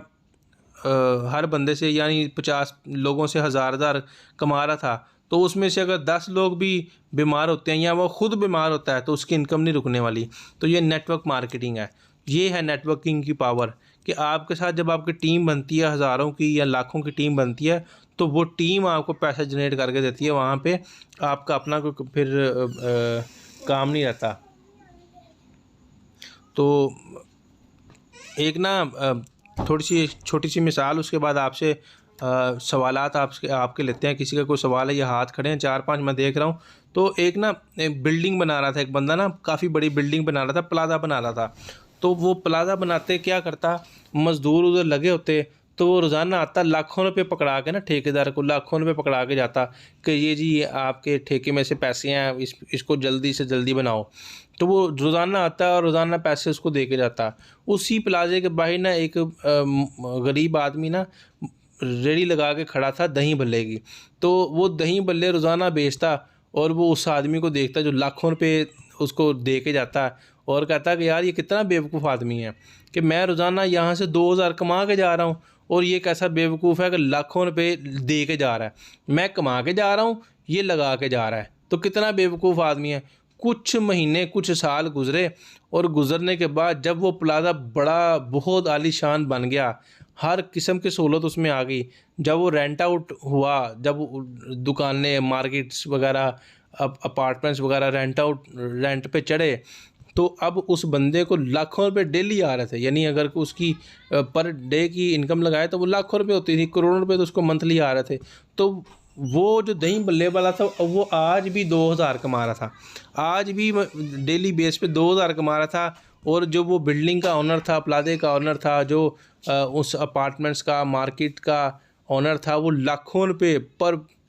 हर बंदे से, यानी 50 लोगों से 1,000 कमा रहा था, तो उसमें से अगर 10 लोग भी बीमार होते हैं या वो खुद बीमार होता है, तो उसकी इनकम नहीं रुकने वाली। तो ये नेटवर्क मार्केटिंग है, ये है नेटवर्किंग की पावर, कि आपके साथ जब आपकी टीम बनती है, हज़ारों की या लाखों की टीम बनती है, तो वो टीम आपको पैसा जनरेट करके देती है। वहाँ पे आपका अपना कोई फिर काम नहीं रहता। तो एक ना थोड़ी सी छोटी सी मिसाल, उसके बाद आपसे सवालात आपके लेते हैं। किसी का कोई सवाल है या हाथ खड़े हैं? 4-5 मैं देख रहा हूँ। तो एक ना बिल्डिंग बना रहा था एक बंदा ना, काफ़ी बड़ी बिल्डिंग बना रहा था, प्लाजा बना रहा था। तो वो प्लाजा बनाते क्या करता, मज़दूर उधर लगे होते, तो वो रोज़ाना आता, लाखों रुपए पकड़ा के ना, ठेकेदार को लाखों रुपए पकड़ा के जाता कि ये जी ये आपके ठेके में से पैसे हैं, इसको जल्दी से जल्दी बनाओ। तो वो रोज़ाना आता और रोज़ाना पैसे उसको दे के जाता। उसी प्लाजे के बाहर ना एक गरीब आदमी ना रेड़ी लगा के खड़ा था दही भल्ले की। तो वो दही भल्ले रोज़ाना बेचता, और वो उस आदमी को देखता जो लाखों रुपए उसको दे के जाता है, और कहता कि यार ये कितना बेवकूफ़ आदमी है कि मैं रोज़ाना यहाँ से 2,000 कमा के जा रहा हूँ, और ये कैसा बेवकूफ़ है कि लाखों रुपए दे के जा रहा है। मैं कमा के जा रहा हूँ, ये लगा के जा रहा है, तो कितना बेवकूफ़ आदमी है। कुछ महीने, कुछ साल गुजरे, और गुजरने के बाद जब वो प्लाजा बड़ा बहुत आलीशान बन गया, हर किस्म की सहूलत उसमें आ गई, जब वो रेंट आउट हुआ, जब दुकानें, मार्केट्स वगैरह, अपार्टमेंट्स वगैरह रेंट पे चढ़े, तो अब उस बंदे को लाखों रुपए डेली आ रहे थे। यानी अगर उसकी पर डे की इनकम लगाए तो वो लाखों रुपए होती थी, करोड़ों रुपए तो उसको मंथली आ रहे थे। तो वो जो दही बल्ले वाला था वो आज भी 2000 कमा रहा था, आज भी डेली बेस पे 2000 कमा रहा था। और जो वो बिल्डिंग का ओनर था, प्लाजे का ओनर था, जो उस अपार्टमेंट्स का, मार्केट का ओनर था, वो लाखों रुपए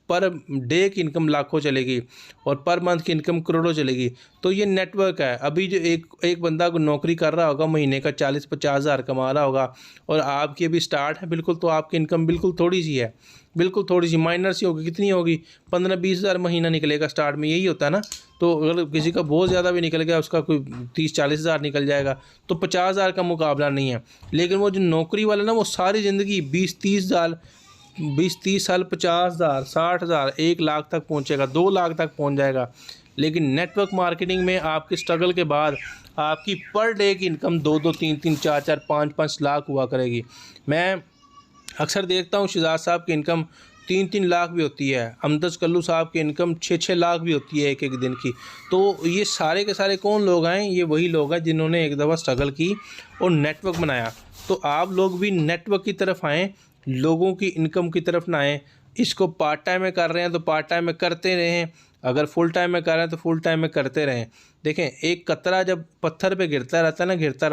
पर डे की इनकम लाखों चलेगी और पर मंथ की इनकम करोड़ों चलेगी। तो ये नेटवर्क है। अभी जो एक बंदा को नौकरी कर रहा होगा, महीने का 40-50 हज़ार कमा रहा होगा, और आपकी अभी स्टार्ट है बिल्कुल, तो आपकी इनकम बिल्कुल थोड़ी सी है, बिल्कुल थोड़ी सी माइनर सी होगी। कितनी होगी? 15-20 हज़ार महीना निकलेगा स्टार्ट में, यही होता है ना। तो अगर किसी का बहुत ज़्यादा भी निकल गया, उसका कोई 30-40 हज़ार निकल जाएगा, तो 50 हज़ार का मुकाबला नहीं है। लेकिन वो जो नौकरी वाला ना, वो सारी ज़िंदगी 20-30 साल 20-30 साल 50 हज़ार 60 हज़ार 1 लाख तक पहुंचेगा, 2 लाख तक पहुंच जाएगा। लेकिन नेटवर्क मार्केटिंग में आपकी स्ट्रगल के बाद आपकी पर डे की इनकम 2-2 3-3 4-4 5-5 लाख हुआ करेगी। मैं अक्सर देखता हूँ शहजाद साहब की इनकम 3-3 लाख भी होती है, अमदद कल्लू साहब की इनकम 6-6 लाख भी होती है एक दिन की। तो ये सारे के सारे कौन लोग हैं? ये वही लोग हैं जिन्होंने एक दफ़ा स्ट्रगल की और नेटवर्क बनाया। तो आप लोग भी नेटवर्क की तरफ आएँ, लोगों की इनकम की तरफ ना आएँ। इसको पार्ट टाइम में कर रहे हैं तो पार्ट टाइम में करते रहें, अगर फुल टाइम में कर रहे हैं तो फुल टाइम में करते रहें। देखें, एक कतरा जब पत्थर पे गिरता रहता है ना, गिरता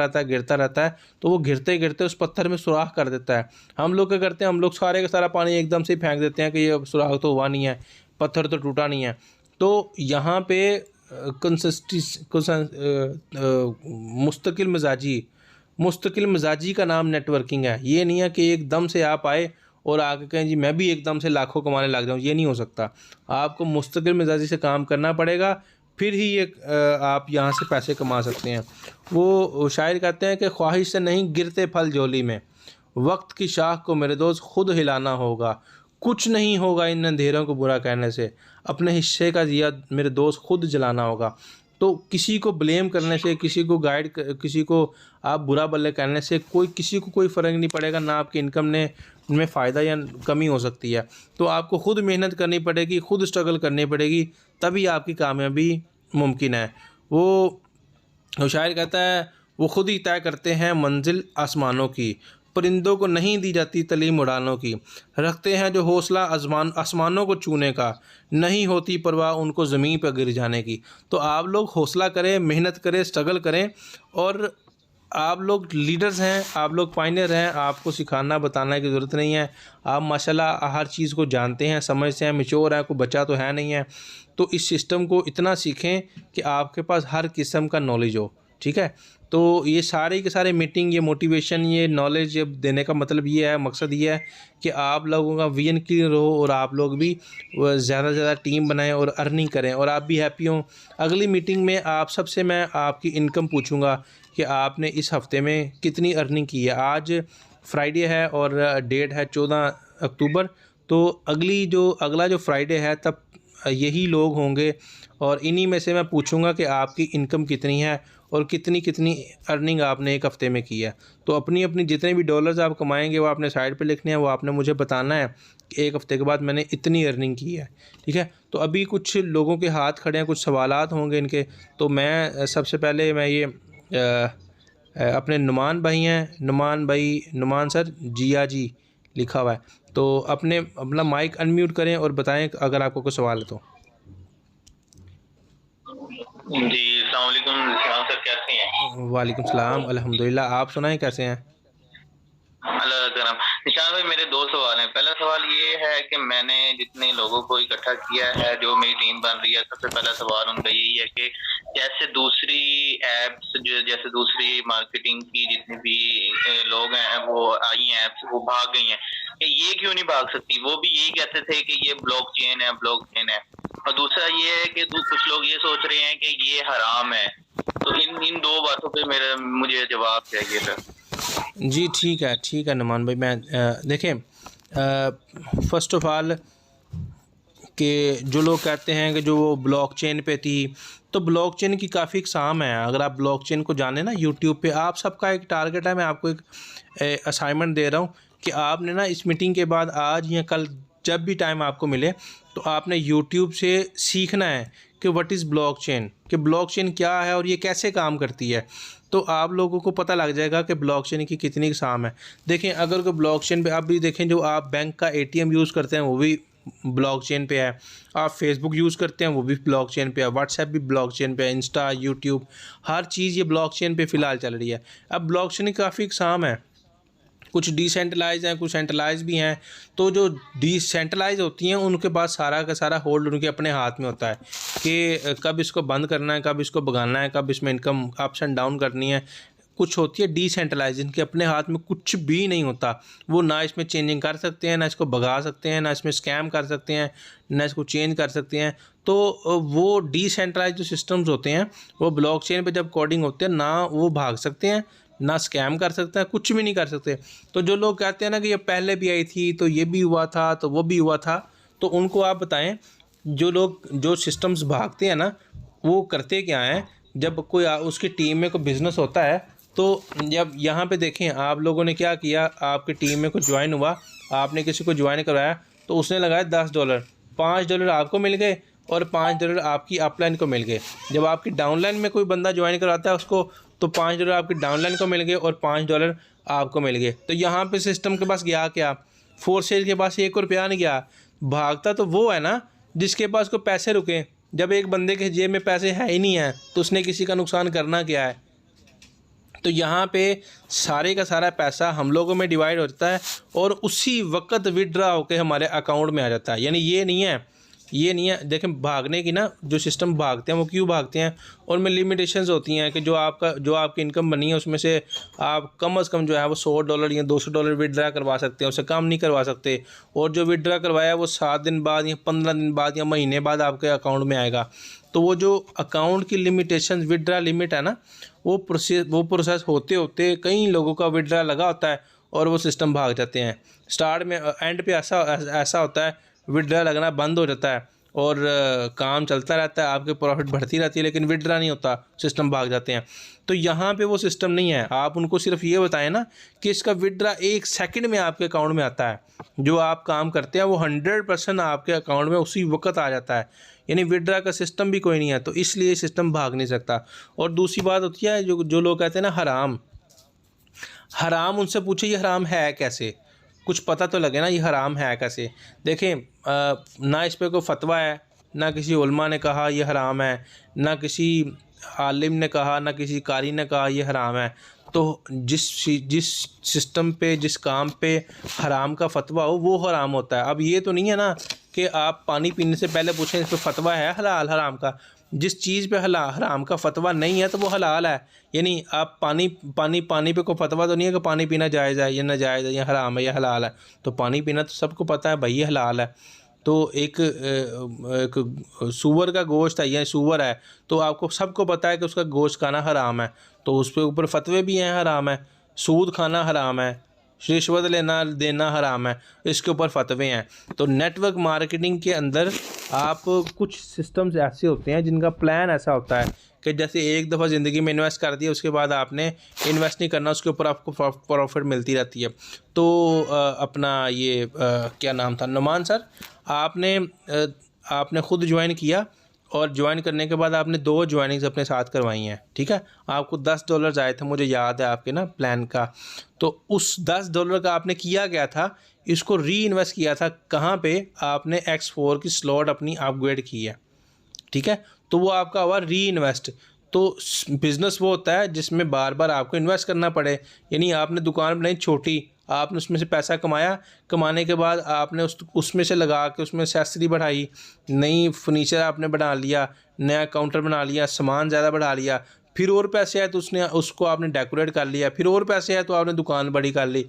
रहता है, तो वो गिरते गिरते उस पत्थर में सुराख कर देता है। हम लोग क्या करते हैं? हम लोग सारे का सारा पानी एकदम से फेंक देते हैं कि ये सुराख तो हुआ नहीं है, पत्थर तो टूटा नहीं है। तो यहाँ पे मुस्तकिल मिजाजी का नाम नेटवर्किंग है। ये नहीं है कि एकदम से आप आए और आके कहें जी मैं भी एकदम से लाखों कमाने लग जाऊँ, ये नहीं हो सकता। आपको मुस्तकिल मिजाजी से काम करना पड़ेगा, फिर ही ये आप यहाँ से पैसे कमा सकते हैं। वो शायर कहते हैं कि ख्वाहिश से नहीं गिरते फल झोली में, वक्त की शाख को मेरे दोस्त खुद हिलाना होगा, कुछ नहीं होगा इन अंधेरों को बुरा कहने से, अपने हिस्से का दिया मेरे दोस्त खुद जलाना होगा। तो किसी को ब्लेम करने से, किसी को आप बुरा भले कहने से किसी को कोई फ़र्क नहीं पड़ेगा, ना आपकी इनकम में फ़ायदा या कमी हो सकती है। तो आपको खुद मेहनत करनी पड़ेगी, खुद स्ट्रगल करनी पड़ेगी, तभी आपकी कामयाबी मुमकिन है। वो शायर कहता है, वो खुद ही तय करते हैं मंजिल आसमानों की, परिंदों को नहीं दी जाती तलीम उड़ानों की, रखते हैं जो हौसला आसमानों को छूने का, नहीं होती परवाह उनको ज़मीन पर गिर जाने की। तो आप लोग हौसला करें, मेहनत करें, स्ट्रगल करें, और आप लोग लीडर्स हैं, आप लोग पायनियर हैं, आपको सिखाना बताने की ज़रूरत नहीं है। आप माशाल्लाह हर चीज़ को जानते हैं, समझते हैं, मैच्योर हैं, कोई बच्चा तो है नहीं है। तो इस सिस्टम को इतना सीखें कि आपके पास हर किस्म का नॉलेज हो, ठीक है। तो ये सारे के सारे मीटिंग, ये मोटिवेशन, ये नॉलेज देने का मतलब ये है, मकसद ये है कि आप लोगों का विजन क्लियर हो और आप लोग भी ज़्यादा से ज़्यादा टीम बनाएं और अर्निंग करें और आप भी हैप्पी हों। अगली मीटिंग में आप सबसे मैं आपकी इनकम पूछूंगा कि आपने इस हफ़्ते में कितनी अर्निंग की है। आज फ्राइडे है और डेट है 14 अक्टूबर। तो अगला जो फ्राइडे है तब यही लोग होंगे और इन्हीं में से मैं पूछूंगा कि आपकी इनकम कितनी है और कितनी अर्निंग आपने एक हफ़्ते में की है। तो अपनी जितने भी डॉलर्स आप कमाएंगे वो आपने साइड पे लिखने हैं, वो आपने मुझे बताना है कि एक हफ़्ते के बाद मैंने इतनी अर्निंग की है, ठीक है। तो अभी कुछ लोगों के हाथ खड़े हैं, कुछ सवालात होंगे इनके। तो मैं सबसे पहले मैं ये अपने नुमान भाई हैं, नुमान सर जिया जी लिखा हुआ है, तो अपना माइक अनम्यूट करें और बताएं अगर आपको कोई सवाल है तो। जी अस्सलाम वालेकुम सर, कैसे हैं? वालेकुम सलाम, अल्हम्दुलिल्लाह। आप सुनाएं कैसे हैं? अल्लाह करम। निशान भाई, मेरे दो सवाल हैं। पहला सवाल ये है कि मैंने जितने लोगों को इकट्ठा किया है, जो मेरी टीम बन रही है, सबसे पहला सवाल उनका यही है कि जैसे दूसरी ऐप्स, जैसे दूसरी मार्केटिंग की जितने भी लोग हैं वो आई हैं ऐप्स, वो भाग गई हैं, कि ये क्यों नहीं भाग सकती? वो भी यही कहते थे कि ये ब्लॉकचेन है। और दूसरा ये है कि कुछ लोग ये सोच रहे हैं कि ये हराम है। तो इन दो बातों पे मुझे जवाब चाहिए सर। जी ठीक है नुमान भाई। मैं देखें, फ़र्स्ट ऑफ़ ऑल कि जो लोग कहते हैं कि जो वो ब्लॉकचेन पे थी, तो ब्लॉकचेन की काफ़ी इकसाम है। अगर आप ब्लॉकचेन को जाने ना, यूट्यूब पे आप सबका एक टारगेट है। मैं आपको एक असाइनमेंट दे रहा हूँ कि आपने ना इस मीटिंग के बाद आज या कल जब भी टाइम आपको मिले, तो आपने यूट्यूब से सीखना है कि व्हाट इज़ ब्लॉकचेन, कि ब्लॉकचेन क्या है और ये कैसे काम करती है। तो आप लोगों को पता लग जाएगा कि ब्लॉकचेन की कितनी इकसाम है। देखें, अगर कोई ब्लॉकचेन पे आप भी देखें, जो आप बैंक का ATM यूज़ करते हैं ब्लॉकचेन पे है, आप फेसबुक यूज़ करते हैं वो भी ब्लॉकचेन पे है, व्हाट्सएप भी ब्लॉकचेन पे है, इंस्टा, यूट्यूब, हर चीज़ ये ब्लॉकचेन पे फ़िलहाल चल रही है। अब ब्लॉकचेन काफ़ी इकसाम है, कुछ डिसेंट्रलाइज हैं, कुछ सेंट्रलाइज भी हैं। तो जो डिसेंट्रलाइज होती हैं उनके पास सारा का सारा होल्ड उनके अपने हाथ में होता है कि कब इसको बंद करना है, कब इसको भगाना है, कब इसमें इनकम अप्स एंड डाउन करनी है। कुछ होती है डिसेंट्रलाइज, जिनके अपने हाथ में कुछ भी नहीं होता, वो ना इसमें चेंजिंग कर सकते हैं, ना इसको भगा सकते हैं, ना इसमें स्कैम कर सकते हैं, ना इसको चेंज कर सकते हैं। तो वो डिसेंट्रलाइज जो सिस्टम्स होते हैं वो ब्लॉकचेन पे जब कोडिंग होते हैं ना वो भाग सकते हैं, ना स्कैम कर सकते हैं, कुछ भी नहीं कर सकते। तो जो लोग कहते हैं ना कि ये पहले भी आई थी तो ये भी हुआ था तो वो भी हुआ था, तो उनको आप बताएं जो लोग जो सिस्टम्स भागते हैं ना वो करते क्या हैं। जब कोई उसकी टीम में कोई बिज़नेस होता है तो जब यहाँ पे देखें आप लोगों ने क्या किया, आपकी टीम में कुछ ज्वाइन हुआ, आपने किसी को ज्वाइन करवाया तो उसने लगाया $10, $5 आपको मिल गए और $5 आपकी अपलाइन को मिल गए। जब आपकी डाउनलाइन में कोई बंदा ज्वाइन करवाता है उसको तो $5 आपकी डाउनलाइन को मिल गए और $5 आपको मिल गए। तो यहाँ पे सिस्टम के पास गया क्या, फोर्सेज के पास ₹1 नहीं गया। भागता तो वो है ना जिसके पास को पैसे रुके। जब एक बंदे के जेब में पैसे है ही नहीं है तो उसने किसी का नुकसान करना क्या है। तो यहाँ पे सारे का सारा पैसा हम लोगों में डिवाइड होता है और उसी वक्त विड्रा होकर हमारे अकाउंट में आ जाता है। यानी ये नहीं है देखें भागने की ना, जो सिस्टम भागते हैं वो क्यों भागते हैं, उनमें लिमिटेशंस होती हैं कि जो आपकी इनकम बनी है उसमें से आप कम से कम जो है वो $100 या $200 विड्रा करवा सकते हैं, उससे कम नहीं करवा सकते। और जो विड्रा करवाया वो 7 दिन बाद या 15 दिन बाद या महीने बाद आपके अकाउंट में आएगा। तो वो जो अकाउंट की लिमिटेशन विड्रा लिमिट है ना वो प्रोसेस होते होते कई लोगों का विड्रा लगा होता है और वो सिस्टम भाग जाते हैं। स्टार्ट में एंड पे ऐसा होता है विड्रा लगना बंद हो जाता है और काम चलता रहता है, आपके प्रॉफिट बढ़ती रहती है लेकिन विड्रा नहीं होता, सिस्टम भाग जाते हैं। तो यहाँ पे वो सिस्टम नहीं है। आप उनको सिर्फ ये बताएं ना कि इसका विड्रा 1 सेकंड में आपके अकाउंट में आता है, जो आप काम करते हैं वो 100% आपके अकाउंट में उसी वक्त आ जाता है। यानी विड्रा का सिस्टम भी कोई नहीं है, तो इसलिए सिस्टम भाग नहीं सकता। और दूसरी बात होती है जो लोग कहते हैं ना हराम, उनसे पूछे ये हराम है कैसे, कुछ पता तो लगे ना ये हराम है कैसे। देखें ना इस पर कोई फतवा है, ना किसी उलमा ने कहा ये हराम है, ना किसी आलिम ने कहा, ना किसी कारी ने कहा ये हराम है। तो जिस सिस्टम पे जिस काम पे हराम का फतवा हो वो हराम होता है। अब ये तो नहीं है ना कि आप पानी पीने से पहले पूछें इस पर फतवा है हलाल हराम का। जिस चीज़ पे हराम का फतवा नहीं है तो वो हलाल है। यानी आप पानी पे कोई फतवा तो नहीं है कि पानी पीना जायज़ है या नाजायज़ है या हराम है या हलाल है। तो पानी पीना तो सबको पता है भाई ये हलाल है। तो एक सूअर का गोश्त है या सूअर है तो आपको सबको पता है कि उसका गोश्त खाना हराम है, तो उस पर ऊपर फतवे भी हैं हराम है। सूद खाना हराम है, रिश्वत लेना देना हराम है, इसके ऊपर फतवे हैं। तो नेटवर्क मार्केटिंग के अंदर आप कुछ सिस्टम्स ऐसे होते हैं जिनका प्लान ऐसा होता है कि जैसे एक दफ़ा ज़िंदगी में इन्वेस्ट कर दिया उसके बाद आपने इन्वेस्ट नहीं करना, उसके ऊपर आपको प्रॉफिट मिलती रहती है। तो अपना ये क्या नाम था नुमान सर, आपने ख़ुद ज्वाइन किया और ज्वाइन करने के बाद आपने 2 ज्वाइनिंग्स अपने साथ करवाई हैं, ठीक है। आपको $10 आए थे, मुझे याद है आपके ना प्लान का। तो उस $10 का आपने किया गया था, इसको री इन्वेस्ट किया था कहाँ पे, आपने X4 की स्लॉट अपनी अपग्रेड की है, ठीक है। तो वो आपका हुआ री इन्वेस्ट। तो बिज़नेस वो होता है जिसमें बार बार आपको इन्वेस्ट करना पड़े। यानी आपने दुकान बनाई छोटी, आपने उसमें से पैसा कमाया, कमाने के बाद आपने उसमें से लगा के उसमें एक्सेसरी बढ़ाई, नई फर्नीचर आपने बना लिया, नया काउंटर बना लिया, सामान ज़्यादा बढ़ा लिया, फिर और पैसे आए तो उसको आपने डेकोरेट कर लिया, फिर और पैसे आए तो आपने दुकान बड़ी कर ली,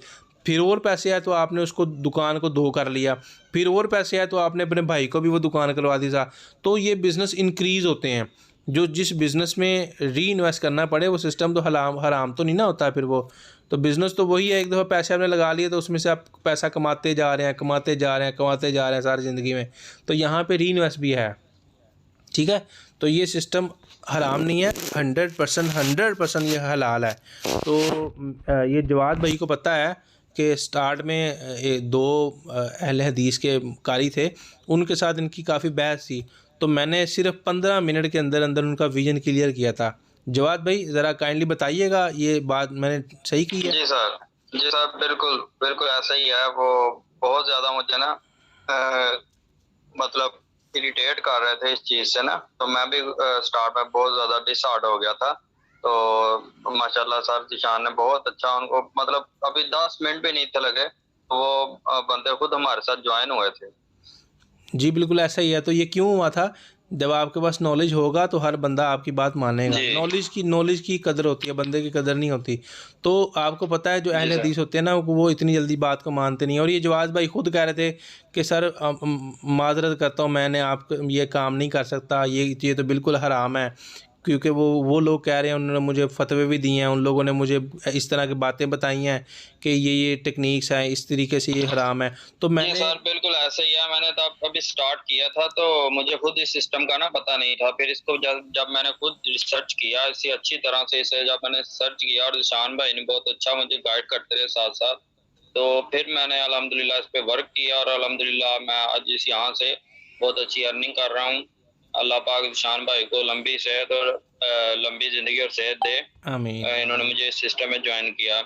फिर और पैसे आए तो आपने उसको दुकान को 2 कर लिया, फिर और पैसे आए तो आपने अपने भाई को भी वो दुकान करवा दी था। तो ये बिज़नेस इंक्रीज़ होते हैं। जो जिस बिज़नेस में री इन्वेस्ट करना पड़े वो सिस्टम तो हराम तो नहीं ना होता। फिर वो तो बिज़नेस तो वही है, एक दफ़ा पैसे आपने लगा लिए तो उसमें से आप पैसा कमाते जा रहे हैं सारी ज़िंदगी में। तो यहाँ पे री इन्वेस्ट भी है, ठीक है। तो ये सिस्टम हराम नहीं है, 100% ये हलाल है। तो ये जवाद भाई को पता है कि स्टार्ट में 2 अहले हदीस के कारी थे, उनके साथ इनकी काफ़ी बहस थी। तो मैंने सिर्फ 15 मिनट के अंदर उनका विजन क्लियर किया था। जवाद भाई ज़रा काइंडली बताइएगा ये बात मैंने सही की है? जी सर बिल्कुल ऐसा ही है। वो बहुत ज़्यादा मुझे ना मतलब इरिटेट कर रहे थे इस चीज से ना, तो मैं भी स्टार्ट में बहुत ज्यादा डिसहार्ट हो गया था। तो माशाल्लाह सर जिशान ने बहुत अच्छा उनको, मतलब अभी 10 मिनट भी नहीं थे लगे, तो वो बंदे खुद हमारे साथ ज्वाइन हुए थे। जी बिल्कुल ऐसा ही है। तो ये क्यों हुआ था? जब आपके पास नॉलेज होगा तो हर बंदा आपकी बात मानेगा। जी। नॉलेज की कदर होती है, बंदे की कदर नहीं होती। तो आपको पता है जो अहले सर। हदीस होते हैं ना, वो इतनी जल्दी बात को मानते नहीं हैं। और ये जवाज़ भाई खुद कह रहे थे कि सर माजरत करता हूँ, मैंने आप ये काम नहीं कर सकता, ये तो बिल्कुल हराम है। क्योंकि वो लोग कह रहे हैं, उन्होंने मुझे फतवे भी दिए हैं, उन लोगों ने मुझे इस तरह की बातें बताई हैं कि ये टेक्निक्स हैं, इस तरीके से ये हराम है। तो जी मैंने सर बिल्कुल ऐसे ही है। मैंने तो अभी स्टार्ट किया था तो मुझे खुद इस सिस्टम का ना पता नहीं था। फिर इसको जब मैंने खुद रिसर्च किया इसे अच्छी तरह से, इसे जब मैंने सर्च किया और शान भाई ने बहुत अच्छा मुझे गाइड करते रहे साथ साथ, तो फिर मैंने अल्हम्दुलिल्लाह इस पे वर्क किया और अल्हम्दुलिल्लाह मैं आज इस यहाँ से बहुत अच्छी अर्निंग कर रहा हूँ। अल्लाह पाक शान भाई को लंबी सेहत और लंबी जिंदगी और सेहत दे। आमीन। इन्होंने मुझे इस सिस्टम में ज्वाइन किया।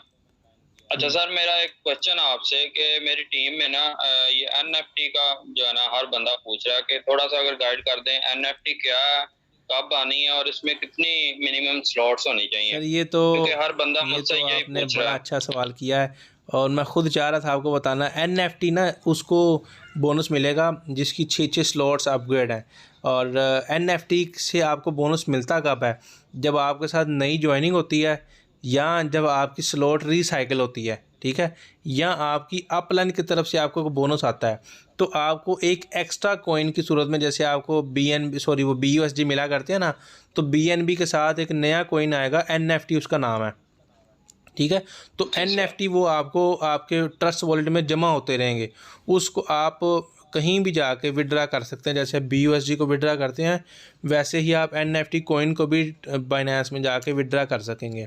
अच्छा सर, मेरा एक क्वेश्चन आपसे कि मेरी टीम में ना ये एनएफटी का जो है ना हर बंदा पूछ रहा है कि थोड़ा सा अगर गाइड कर दें, एनएफटी क्या है, कब आनी है और इसमें कितनी मिनिमम स्लॉट्स होनी चाहिए, सर ये तो क्योंकि हर बंदा मुझसे यही आपने पूछ बड़ा रहा है। अच्छा सवाल किया है और मैं खुद चाह रहा था आपको बताना। NFT ना उसको बोनस मिलेगा जिसकी 6 स्लॉट्स अपग्रेड हैं। और NFT से आपको बोनस मिलता कब है? जब आपके साथ नई ज्वाइनिंग होती है, या जब आपकी स्लॉट रिसाइकिल होती है, ठीक है, या आपकी अपलाइन की तरफ से आपको बोनस आता है। तो आपको एक एक्स्ट्रा कॉइन की सूरत में, जैसे आपको वो BUSD मिला करते हैं ना, तो BNB के साथ एक नया कॉइन आएगा, NFT उसका नाम है, ठीक है। तो NFT वो आपको आपके ट्रस्ट वॉलेट में जमा होते रहेंगे। उसको आप कहीं भी जाके विड्रा कर सकते हैं। जैसे BUSD को विड्रा करते हैं, वैसे ही आप NFT कॉइन को भी बाइनेंस में जाके विड्रा कर सकेंगे।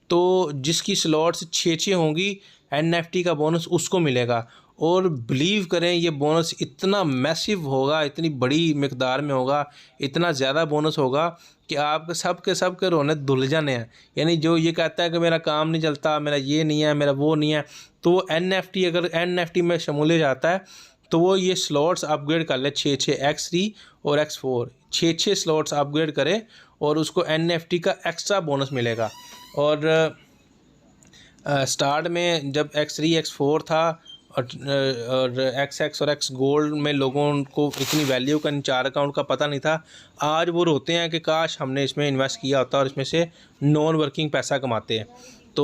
तो जिसकी स्लॉट्स 6 होंगी, NFT का बोनस उसको मिलेगा। और बिलीव करें, ये बोनस इतना मैसिव होगा, इतनी बड़ी मिकदार में होगा, इतना ज़्यादा बोनस होगा कि आपके सब के रोने धुल जाने हैं। यानी जो ये कहता है कि मेरा काम नहीं चलता, मेरा ये नहीं है, मेरा वो नहीं है, तो वो NFT अगर NFT में शमूलियत जाता है तो वो ये स्लॉट्स अपग्रेड कर ले, 6 X3 और X4, 6 स्लॉट्स अपग्रेड करे और उसको NFT का एक्स्ट्रा बोनस मिलेगा। और स्टार्ट में जब X3 X4 था और XX और X गोल्ड में लोगों को इतनी वैल्यू का इन 4 अकाउंट का पता नहीं था। आज वो रोते हैं कि काश हमने इसमें इन्वेस्ट किया होता और इसमें से नॉन वर्किंग पैसा कमाते हैं। तो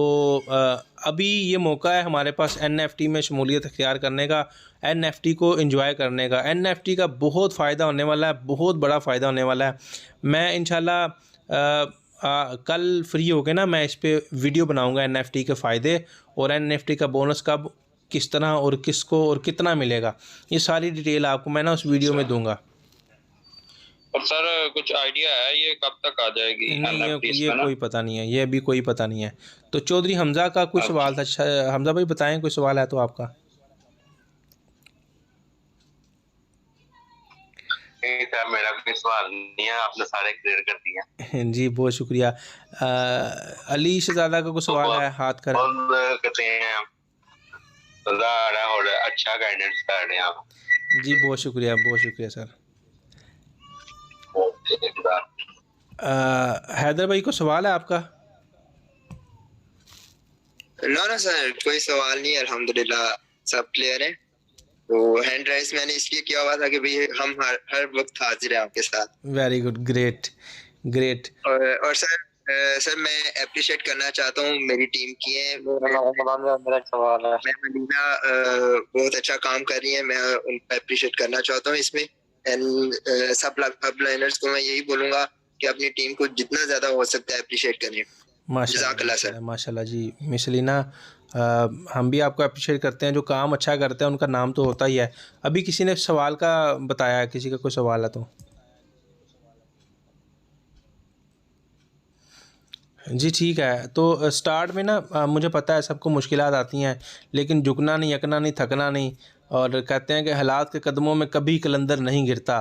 अभी ये मौका है हमारे पास NFT में शमूलियत अख्तियार करने का, NFT को एंजॉय करने का। NFT का बहुत फ़ायदा होने वाला है, बहुत बड़ा फ़ायदा होने वाला है। मैं इंशाल्लाह कल फ्री होके ना मैं इस पे वीडियो बनाऊंगा NFT के फ़ायदे और NFT का बोनस कब, किस तरह और किसको और कितना मिलेगा, ये सारी डिटेल आपको मैं ना उस वीडियो में दूंगा। और सर कुछ आइडिया है ये कब तक आ जाएगी? नहीं, NFTs ये में ना? कोई पता नहीं है, ये अभी कोई पता नहीं है। तो चौधरी हमज़ा का कुछ सवाल था। हमज़ा भाई बताएं, कोई सवाल है तो आपका। नहीं सर, मेरा कोई सवाल नहीं है, आपने सारे क्लियर कर दिए। जी बहुत शुक्रिया। अली शहजादा का कुछ सवाल है, हाथ कर। बहुत कहते हैं और अच्छा गाइडेंस कर रहे हैं आप। जी बहुत शुक्रिया सर। हैदर भाई को सवाल है आपका? ना सर, कोई सवाल नहीं है, अल्हम्दुलिल्लाह सब क्लियर है। तो हैंड राइज मैंने इसलिए किया हुआ था कि भाई हम हर वक्त हाजिर हैं आपके साथ। Very good, great. और सर मैं अप्रिशिएट करना चाहता हूँ मेरी टीम की है। मेरा सवाल है, मैं मदीना बहुत अच्छा काम कर रही है, मैं उनको अप्रिशिएट करना चाहता हूँ इसमें। एंड सब अपलाइनर्स को मैं यही बोलूँगा कि अपनी टीम को जितना ज़्यादा हो सकता है अप्रिशिएट करें। जज़ाकल्लाह सर। माशाल्लाह जी। मिसलीना, हम भी आपको अप्रिशिएट करते हैं, जो काम अच्छा करते हैं उनका नाम तो होता ही है। अभी किसी ने सवाल का बताया, किसी का कोई सवाल है तो? जी ठीक है। तो स्टार्ट में ना मुझे पता है सबको मुश्किलात आती हैं, लेकिन झुकना नहीं, यकना नहीं, थकना नहीं। और कहते हैं कि हालात के कदमों में कभी कलंदर नहीं गिरता,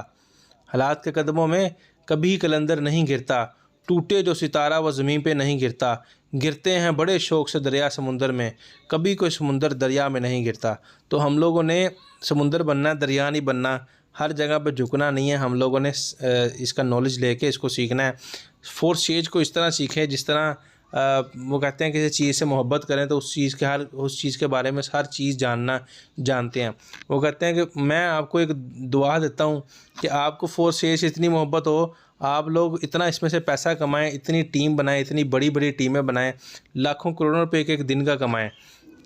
हालात के कदमों में कभी कलंदर नहीं गिरता, टूटे जो सितारा वो ज़मीन पे नहीं गिरता, गिरते हैं बड़े शौक़ से दरिया समुंदर में, कभी कोई समुंदर दरिया में नहीं गिरता। तो हम लोगों ने समुंदर बनना, दरिया नहीं बनना। हर जगह पे झुकना नहीं है। हम लोगों ने इसका नॉलेज लेके इसको सीखना है। फोर्थ स्टेज को इस तरह सीखें जिस तरह वो कहते हैं किसी चीज़ से मोहब्बत करें तो उस चीज़ के बारे में हर चीज़ जानते हैं। वो कहते हैं कि मैं आपको एक दुआ देता हूँ कि आपको फोर्थ स्टेज से इतनी मोहब्बत हो, आप लोग इतना इसमें से पैसा कमाएं, इतनी टीम बनाएं, इतनी बड़ी बड़ी टीमें बनाएं, लाखों करोड़ों रुपए एक दिन का कमाएं।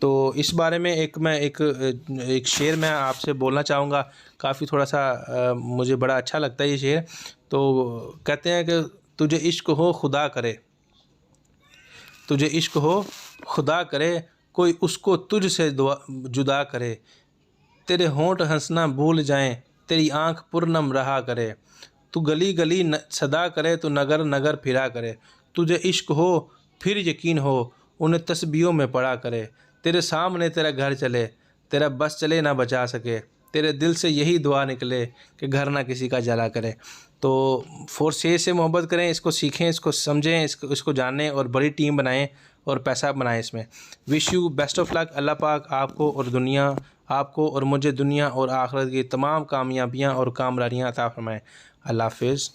तो इस बारे में एक शेर मैं आपसे बोलना चाहूँगा। काफ़ी थोड़ा सा मुझे बड़ा अच्छा लगता है ये शेर। तो कहते हैं कि तुझे इश्क हो खुदा करे, तुझे इश्क हो खुदा करे, कोई उसको तुझ से जुदा करे, तेरे होंठ हंसना भूल जाएं, तेरी आँख पुरनम रहा करे, तू गली गली सदा करे, तो नगर नगर फिरा करे, तुझे इश्क हो फिर यकीन हो, उन्हें तस्बीहों में पड़ा करे, तेरे सामने तेरा घर चले, तेरा बस चले ना बचा सके, तेरे दिल से यही दुआ निकले कि घर ना किसी का जला करे। तो फोर्थ स्टेज से मोहब्बत करें, इसको सीखें, इसको समझें, इसको जानें और बड़ी टीम बनाएं और पैसा बनाएं इसमें। Wish you best of luck. Allah पाक आपको और मुझे दुनिया और आखिरत की तमाम कामयाबियाँ और कामरानियाँ अता फरमाएं। अल्लाह हाफ़िज़।